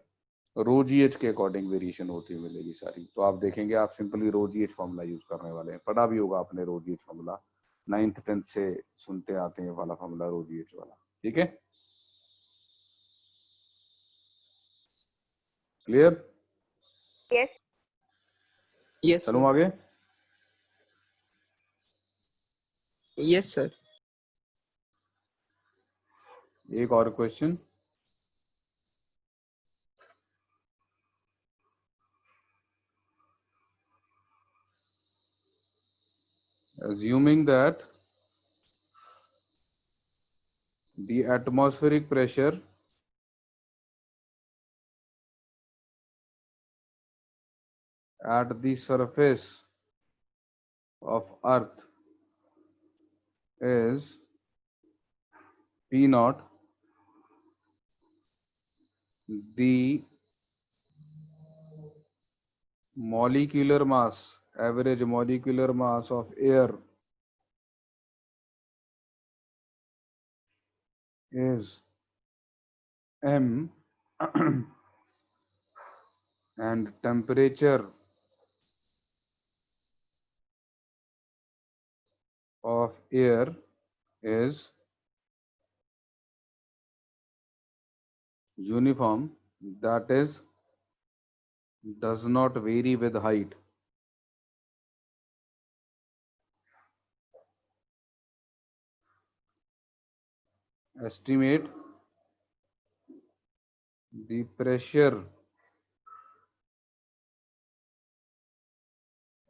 रो जी एच के अकॉर्डिंग वेरिएशन होती मिलेगी सारी। तो आप देखेंगे आप सिंपली रो जी एच फॉर्मूला यूज करने वाले हैं, पढ़ा भी होगा आपने रो G H formula, 9th 10th से सुनते आते हैं वाला फॉर्मूला रो जी एच वाला। ठीक है, क्लियर? Yes. Yes, चलूं sir. आगे। Yes, sir. एक और question, assuming that the atmospheric pressure at the surface of earth is P naught, the molecular mass, average molecular mass of air is m, and temperature of air is uniform, that is does not vary with height. Estimate the pressure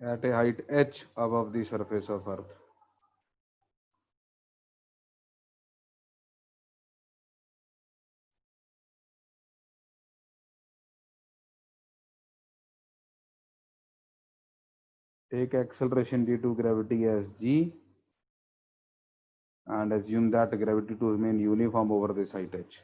at a height h above the surface of earth. Take acceleration due to gravity as g and assume that gravity to remain uniform over this height h.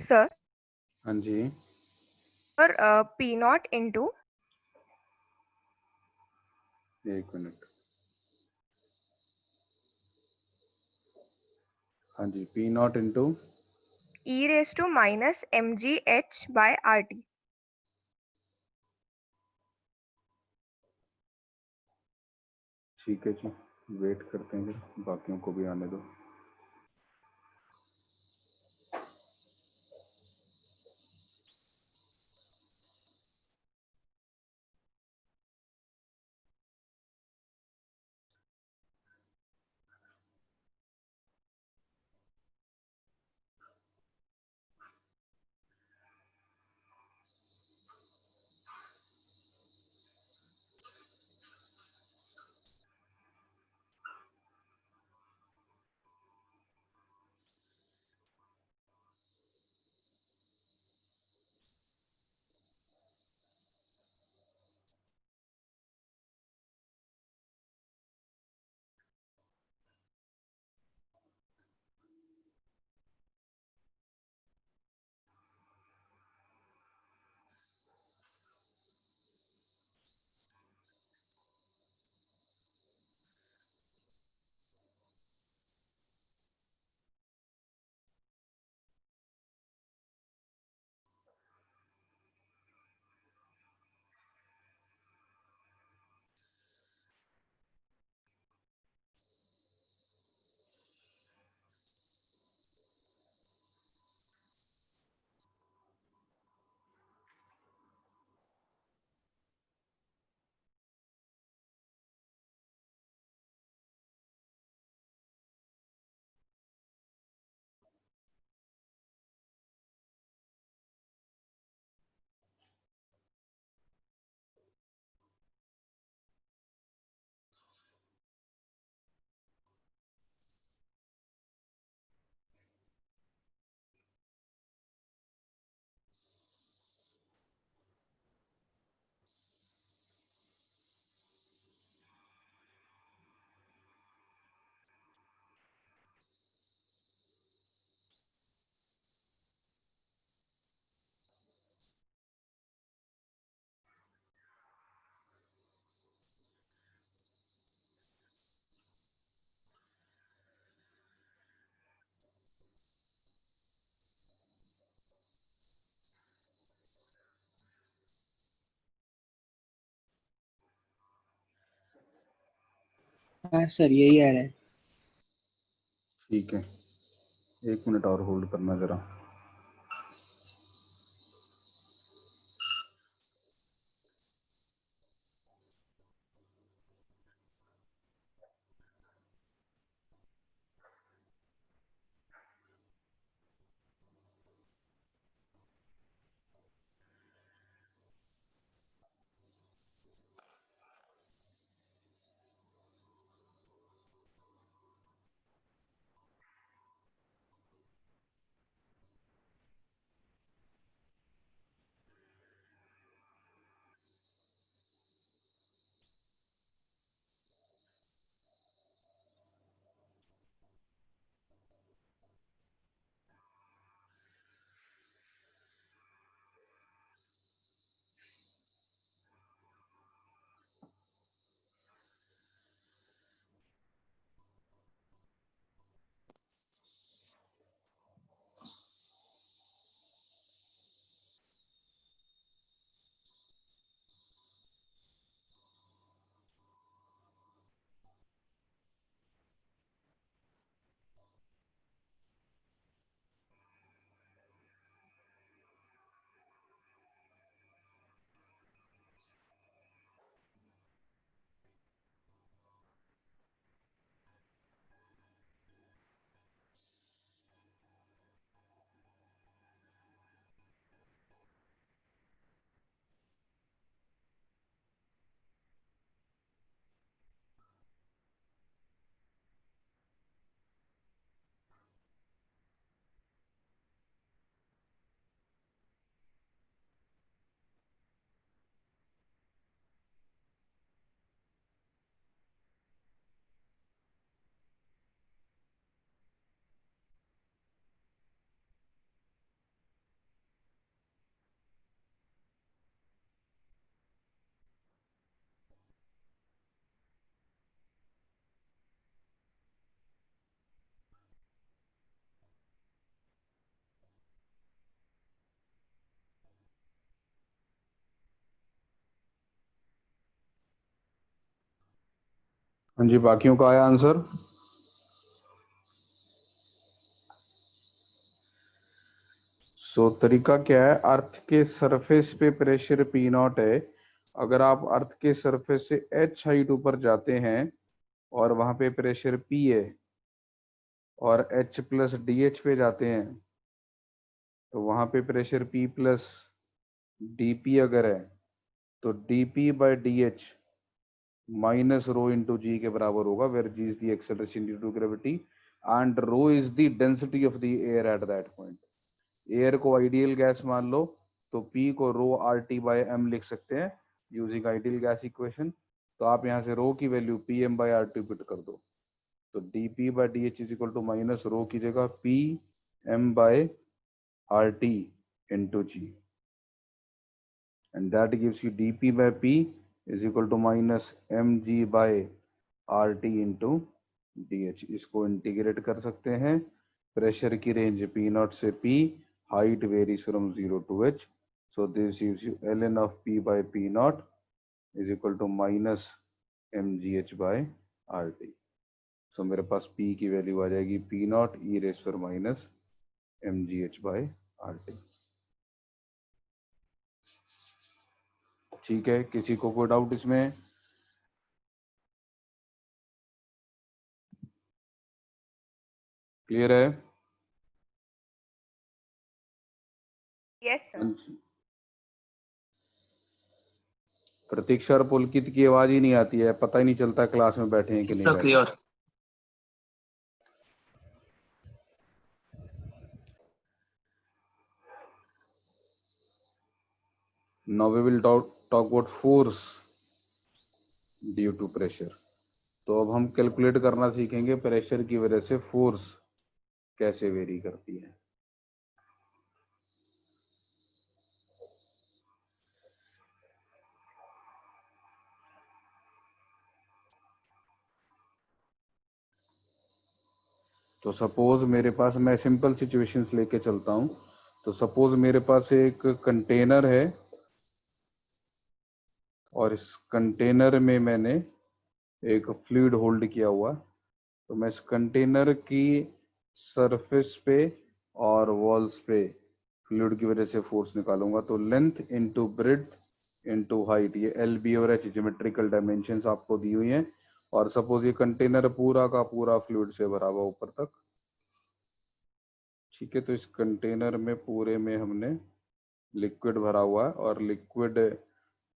Sir हाँ जी, और P not into एक मिनट। हाँ जी, P not into E raise to minus M G H by R T. ठीक है जी, wait करते हैं, फिर बाकियों को भी आने दो। हाँ सर, यही आ रहा है। ठीक है, एक मिनट और होल्ड करना ज़रा। हाँ जी, बाकियों का आया आंसर? सो तरीका क्या है, अर्थ के सरफेस पे प्रेशर पी नॉट है। अगर आप अर्थ के सरफेस से h हाइट ऊपर जाते हैं और वहां पे प्रेशर p है और h प्लस डी एच पे जाते हैं तो वहां पे pressure p plus D P अगर है तो D P by D H minus rho into G के बराबर होगा, where G is the acceleration due to gravity and rho is the density of the air at that point. Air को ideal gas मान लो तो P को rho R T by M लिख सकते हैं यूजिंग आइडियल गैस इक्वेशन। तो आप यहाँ से रो की value P M by R T put कर दो, तो D P by D H is equal to minus rho की जगह P M by R T into G, and that gives you D P by P is equal to minus M G by R T into D H. इसको integrate कर सकते हैं। Pressure की range P not से P, height varies from 0 to h, so this gives you ln of p by p naught is equal to minus mgh by rt। so मेरे पास p की value आ जाएगी p not e race पर minus mgh by rt। ठीक है, किसी को कोई डाउट इसमें? क्लियर है? Yes, sir. प्रतीक्षा और पुलकित की आवाज ही नहीं आती है, पता ही नहीं चलता क्लास में बैठे हैं कि नहीं बैठे। Clear. Now we will talk about force due to pressure। तो अब हम कैलकुलेट करना सीखेंगे प्रेशर की वजह से फोर्स कैसे वेरी करती है। तो सपोज मेरे पास, मैं सिंपल सिचुएशंस लेके चलता हूं। तो सपोज मेरे पास एक कंटेनर है और इस कंटेनर में मैंने एक फ्लूइड होल्ड किया हुआ। तो मैं इस कंटेनर की सरफेस पे और वॉल्स पे फ्लूइड की वजह से फोर्स निकालूंगा। तो length into breadth into height, ये एल बी और एच ज्योमेट्रिकल डायमेंशंस आपको दी हुई हैं। और सपोज ये कंटेनर पूरा का पूरा फ्लूइड से भरा हुआ ऊपर तक, ठीक है। तो इस कंटेनर में पूरे में हमने लिक्विड भरा हुआ है और लिक्विड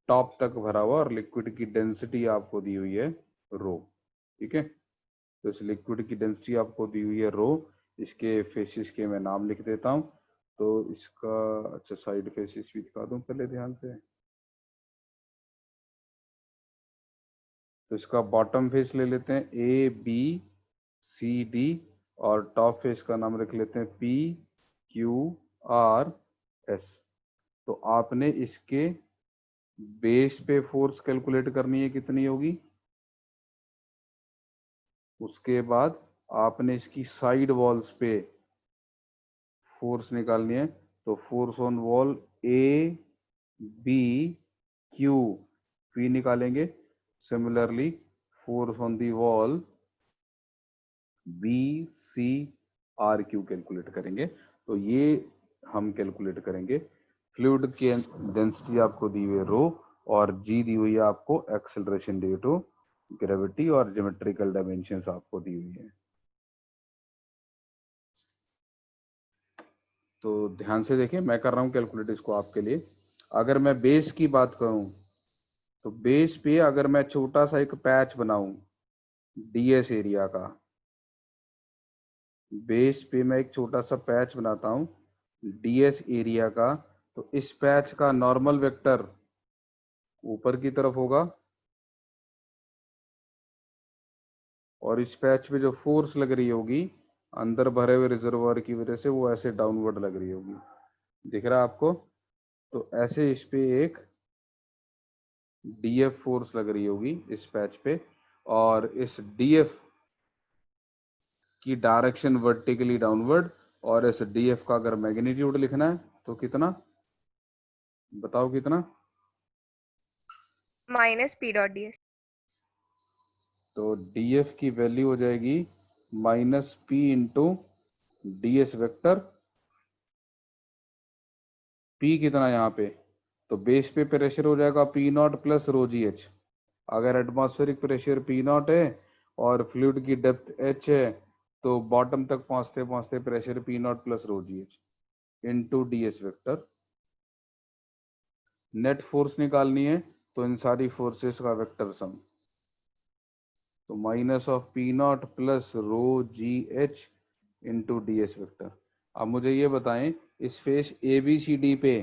टॉप तक भरा हुआ और लिक्विड की डेंसिटी आपको दी हुई है रो, ठीक है। तो इस लिक्विड की डेंसिटी आपको दी हुई है रो। इसके फेसिस के मैं नाम लिख देता हूं। तो इसका अच्छा साइड फेसिस भी दिखा दूं पहले ध्यान से। तो इसका बॉटम फेस ले लेते हैं ए बी सी डी और टॉप फेस का नाम रख लेते हैं पी क्यू आर एस। तो आपने इसके बेस पे फोर्स कैलकुलेट करनी है कितनी होगी, उसके बाद आपने इसकी साइड वॉल्स पे फोर्स निकालनी है। तो force on wall A B Q P निकालेंगे। Similarly force on the wall B C R Q calculate करेंगे। तो ये हम कैलकुलेट करेंगे। फ्लूइड की डेंसिटी आपको दी हुई है रो और जी दी हुई है आपको एक्सेलरेशन ड्यू टू ग्रेविटी और ज्योमेट्रिकल डायमेंशंस आपको दी हुई है। तो ध्यान से देखिए, मैं कर रहा हूं कैलकुलेट इसको आपके लिए। अगर मैं बेस की बात करूं तो बेस पे अगर मैं छोटा सा एक पैच बनाऊं डीएस एरिया का, बेस पे मैं एक छोटा सा पैच बनाता हूं डीएस एरिया का, तो इस पैच का नॉर्मल वेक्टर ऊपर की तरफ होगा और इस पैच पे जो फोर्स लग रही होगी अंदर भरे हुए रिजर्वोयर की वजह से वो ऐसे डाउनवर्ड लग रही होगी। दिख रहा है आपको? तो ऐसे इस पे एक डीएफ फोर्स लग रही होगी इस पैच पे और इस डीएफ की डायरेक्शन वर्टिकली डाउनवर्ड। और इस डीएफ का अगर मैग्नीट्यूड लिखना है तो कितना, बताओ कितना? Minus P dot ds. तो df की वैल्यू हो जाएगी minus p into ds vector. p कितना यहाँ पे, तो बेस पे प्रेशर हो जाएगा P naught plus rho G H. अगर एटमॉस्फेरिक प्रेशर P नॉट है और फ्लूइड की डेप्थ h है, तो बॉटम तक पहुंचते पहुंचते pressure P naught plus rho G H into ds vector. Net force निकालनी है तो इन सारी फोर्सेस का वेक्टर सम, तो minus of P naught plus rho G H into ds vector. अब मुझे ये बताएं, इस फेस ABCD पे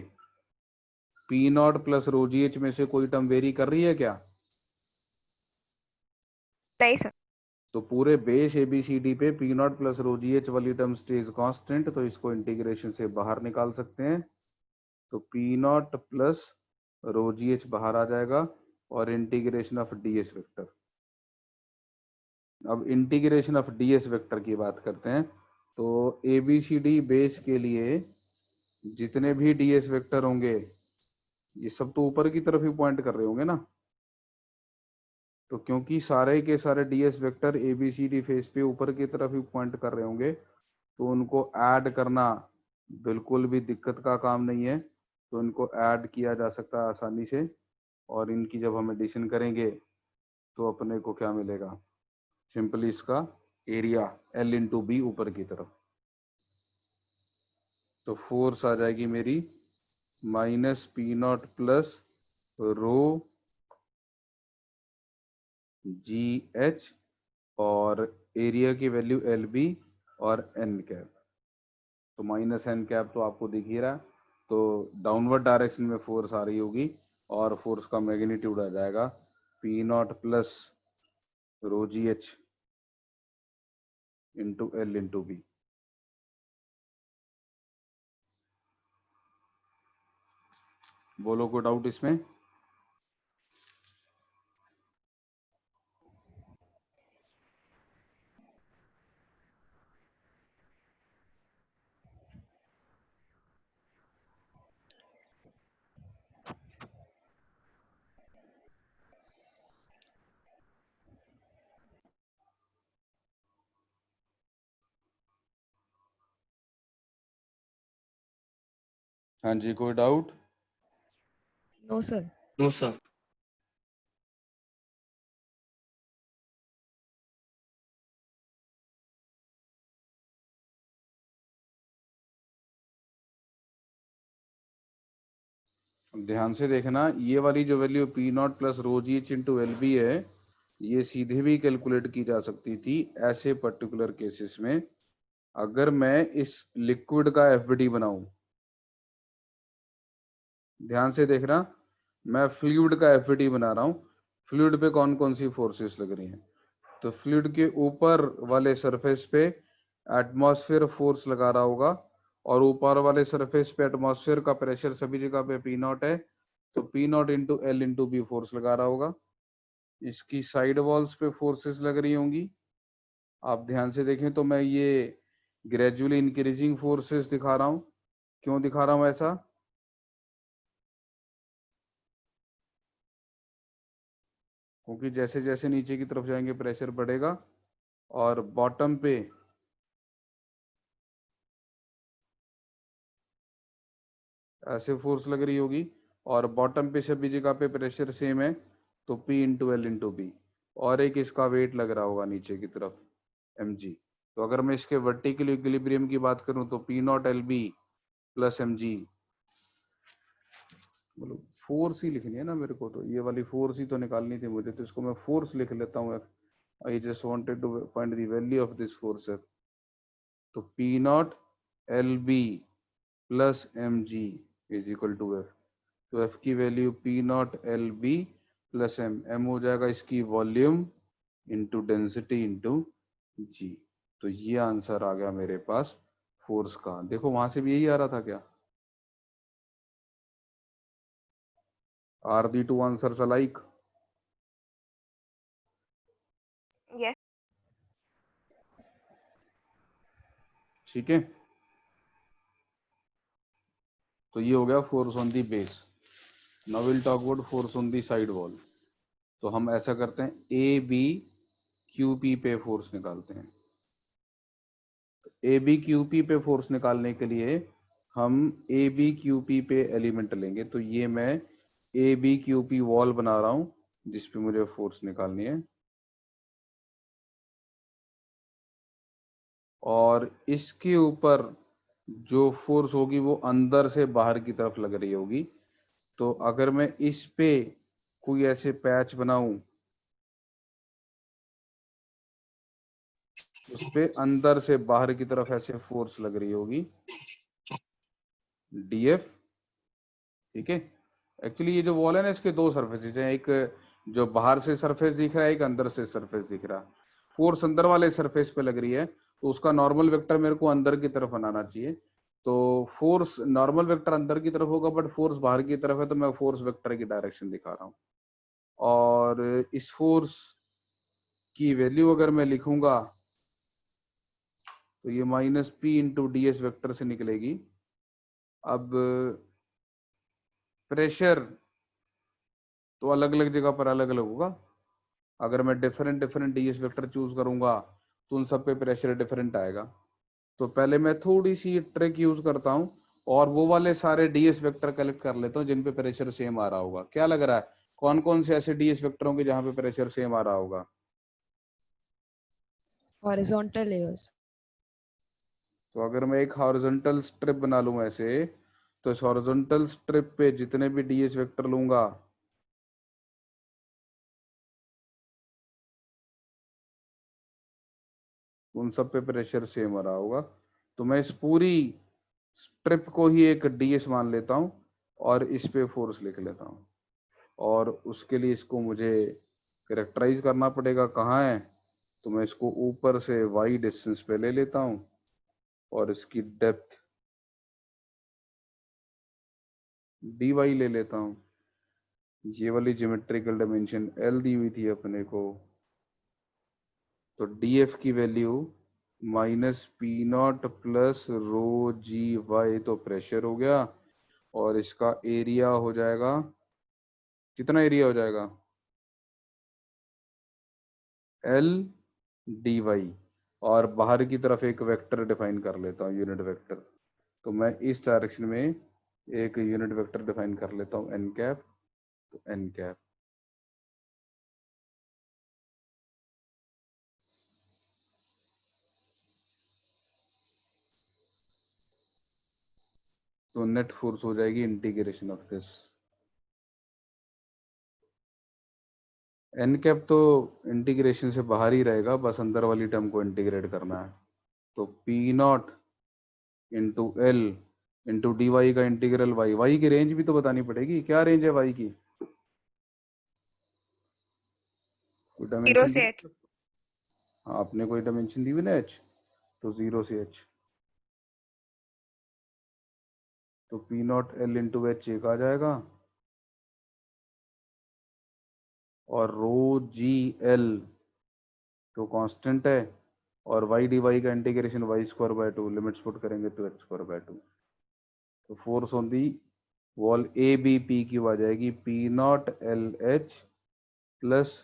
P naught plus rho G H में से कोई टर्म वेरी कर रही है क्या? नहीं सर। तो पूरे बेस ABCD पे P naught plus rho G H वाली टर्म स्टेज कांस्टेंट, तो इसको इंटीग्रेशन से बाहर निकाल सकते हैं। तो P naught plus rho G H बाहर आ जाएगा और इंटीग्रेशन ऑफ ds वेक्टर। अब इंटीग्रेशन ऑफ ds वेक्टर की बात करते हैं। तो ABCD बेस के लिए जितने भी ds वेक्टर होंगे, ये सब तो ऊपर की तरफ ही पॉइंट कर रहे होंगे ना। तो क्योंकि सारे के सारे ds वेक्टर ABCD फेस पे ऊपर की तरफ ही पॉइंट कर रहे होंगे, तो उनको ऐड करना बिल्कुल भी दिक्कत का काम नहीं है। तो इनको ऐड किया जा सकता है आसानी से, और इनकी जब हम एडिशन करेंगे तो अपने को क्या मिलेगा, सिंपली इसका एरिया L इंटू बी ऊपर की तरफ। तो फोर्स आ जाएगी मेरी minus P naught plus rho G H, और एरिया की वैल्यू LB और n कैप। तो माइनस n कैप तो आपको दिख ही रहा है, तो डाउनवर्ड डायरेक्शन में फोर्स आ रही होगी और फोर्स का मैग्नीट्यूड आ जाएगा P naught plus rho G H into L into B. बोलो कोई डाउट इसमें? हाँ जी, कोई doubt? No sir. No sir. ध्यान से देखना, ये वाली जो value P naught plus rho G H into L B है, ये सीधे भी कैलकुलेट की जा सकती थी ऐसे पर्टिकुलर केसेस में। अगर मैं इस लिक्विड का FBD बनाऊं, ध्यान से देखना, मैं फ्लूइड का FBD बना रहा हूं। फ्लूइड पे कौन कौन सी फोर्सेस लग रही हैं? तो फ्लूइड के ऊपर वाले सरफेस पे एटमॉस्फेयर फोर्स लगा रहा होगा, और ऊपर वाले सरफेस पे एटमॉस्फेयर का प्रेशर सभी जगह पे P नॉट है, तो P naught into L into B force लगा रहा होगा। इसकी साइड वॉल्स पे फोर्सेस लग रही होंगी। आप ध्यान से देखें तो मैं ये ग्रेजुअली इंक्रीजिंग फोर्सेस दिखा रहा हूं। क्यों दिखा रहा हूं ऐसा? क्योंकि जैसे जैसे नीचे की तरफ जाएंगे प्रेशर बढ़ेगा, और बॉटम पे ऐसे फोर्स लग रही होगी, और बॉटम पे सभी जगह पे प्रेशर सेम है, तो P into L into B, और एक इसका वेट लग रहा होगा नीचे की तरफ mg। तो अगर मैं इसके वर्टिकल इक्विलिब्रियम की बात करूं तो P naught L B plus mg, मतलब फोर्स ही लिखनी है ना मेरे को, तो ये वाली फोर्स ही तो निकालनी थी मुझे, तो इसको मैं फोर्स लिख लेता हूँ। I just wanted to find the value of this force. तो P naught L B plus mg is equal to F। तो F की वैल्यू P naught L B plus m हो जाएगा इसकी volume into density into g। तो ये answer आ गया मेरे पास फोर्स का। देखो वहां से भी यही आ रहा था क्या? Are the two answers alike? Yes. ठीक है, तो ये हो गया force on the base. Now will talk about force on the side wall. तो हम ऐसा करते हैं, ए बी क्यूपी पे फोर्स निकालते हैं। ए बी क्यूपी पे फोर्स निकालने के लिए हम ए बी क्यूपी पे एलिमेंट लेंगे। तो ये मैं ए बी क्यूपी वॉल बना रहा हूं जिसपे मुझे फोर्स निकालनी है, और इसके ऊपर जो फोर्स होगी वो अंदर से बाहर की तरफ लग रही होगी। तो अगर मैं इस पे कोई ऐसे पैच बनाऊं, उस पे अंदर से बाहर की तरफ ऐसे फोर्स लग रही होगी डीएफ। ठीक है, एक्चुअली ये जो वॉल है ना, इसके दो सरफेसेस हैं, एक जो बाहर से सरफेस दिख रहा है, एक अंदर से सरफेस दिख रहा है। फोर्स अंदर वाले सरफेस पे लग रही है तो उसका नॉर्मल वेक्टर मेरे को अंदर की तरफ बनाना चाहिए। तो फोर्स नॉर्मल वेक्टर अंदर की तरफ होगा, बट फोर्स बाहर की तरफ है, तो मैं फोर्स वेक्टर की डायरेक्शन दिखा रहा हूँ। और इस फोर्स की वैल्यू अगर मैं लिखूंगा तो ये minus P into D S vector से निकलेगी। अब प्रेशर तो अलग अलग जगह पर अलग अलग होगा। अगर मैं different different DS vector choose करूंगा तो उन सब पे प्रेशर डिफरेंट आएगा। तो पहले मैं थोड़ी सी ट्रिक यूज करता हूं और वो वाले सारे डीएस वेक्टर कलेक्ट कर लेता हूं जिन पे प्रेशर सेम आ रहा होगा। क्या लग रहा है, कौन कौन से ऐसे डीएस वेक्टर होंगे जहां पे प्रेशर सेम आ रहा होगा? Horizontal layers. तो अगर मैं एक हॉरिजॉन्टल स्ट्रिप बना लूं ऐसे, तो इस हॉरिजॉन्टल स्ट्रिप पे जितने भी डीएस वेक्टर लूंगा उन सब पे प्रेशर सेम आ रहा होगा। तो मैं इस पूरी स्ट्रिप को ही एक डीएस मान लेता हूं और इस पे फोर्स लिख लेता हूं। और उसके लिए इसको मुझे कैरेक्टराइज करना पड़ेगा, कहाँ है? तो मैं इसको ऊपर से y डिस्टेंस पे ले लेता हूं और इसकी डेप्थ dy ले लेता हूं। ये वाली ज्योमेट्रिकल डायमेंशन l दी हुई थी अपने को, तो df की value minus P not plus rho G Y, तो प्रेशर हो गया। और इसका एरिया हो जाएगा, कितना एरिया हो जाएगा? L D Y. और बाहर की तरफ एक वेक्टर डिफाइन कर लेता हूँ, यूनिट वेक्टर। तो मैं इस डायरेक्शन में एक यूनिट वेक्टर डिफाइन कर लेता हूँ एन कैप। तो एन कैप तो नेट फोर्स हो जाएगी integration of this N cap. तो इंटीग्रेशन से बाहर ही रहेगा, बस अंदर वाली टर्म को इंटीग्रेट करना है। तो P not into L into D Y का इंटीग्रल वाई। वाई की रेंज भी तो बतानी पड़ेगी, क्या रेंज है वाई की? कोई 0 डायमेंशन दी? से h। हाँ, आपने कोई डायमेंशन दी हुई ना एच, तो 0 से एच। तो P nought L into H एक आ जाएगा, और रो जी एल तो कांस्टेंट है, और वाई डी वाई का integration Y square by 2, limits put करेंगे तो एक्स स्क्वायर बाय 2। तो force on the wall A B P Q आ जाएगी P nought L H plus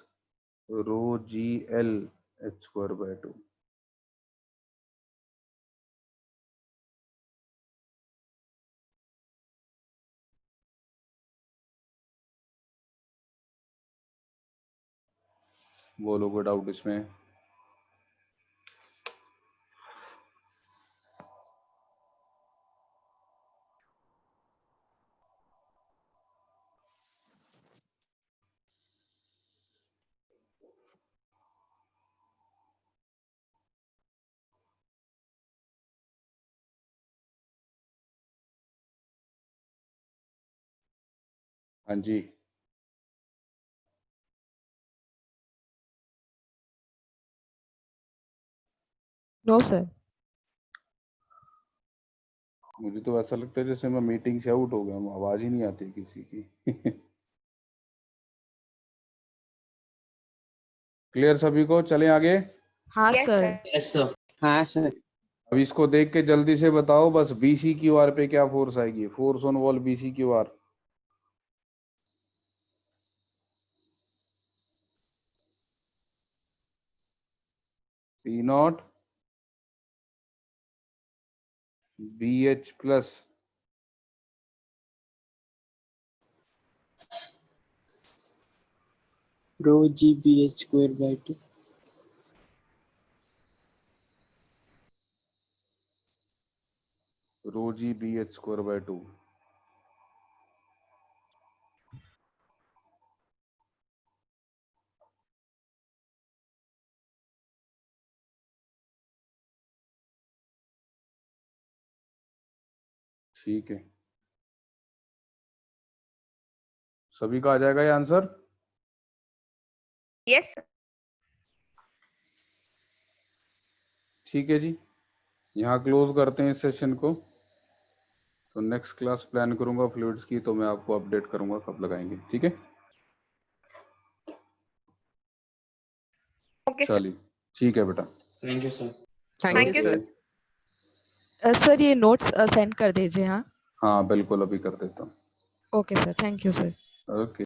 rho G L H square by 2। बोलो कोई doubt इसमें? हाँ जी, No, sir. मुझे तो ऐसा लगता है जैसे मैं मीटिंग से आउट हो गया हूँ, आवाज ही नहीं आती किसी की। क्लियर सभी को? चलें आगे। हाँ Yes, sir. sir. Yes sir. हाँ सर। अब इसको देख के जल्दी से बताओ बस, बीसी क्यू आर पे क्या फोर्स आएगी? Force on wall BC Q R. T naught BH plus rho g BH square by 2. rho g BH square by 2. ठीक है, सभी का आ जाएगा ये आंसर। Yes, sir. ठीक है जी, यहाँ क्लोज करते हैं इस सेशन को। तो नेक्स्ट क्लास प्लान करूंगा फ्लूइड्स की, तो मैं आपको अपडेट करूंगा कब लगाएंगे। ठीक है, Okay, sir. चलिए ठीक है बेटा। Thank you, sir. Thank Thank you, you, sir. sir. Sir ये नोट्स सेंड कर दीजिए। हाँ, हाँ बिल्कुल, अभी कर देता हूँ। Okay sir, thank you sir. Okay.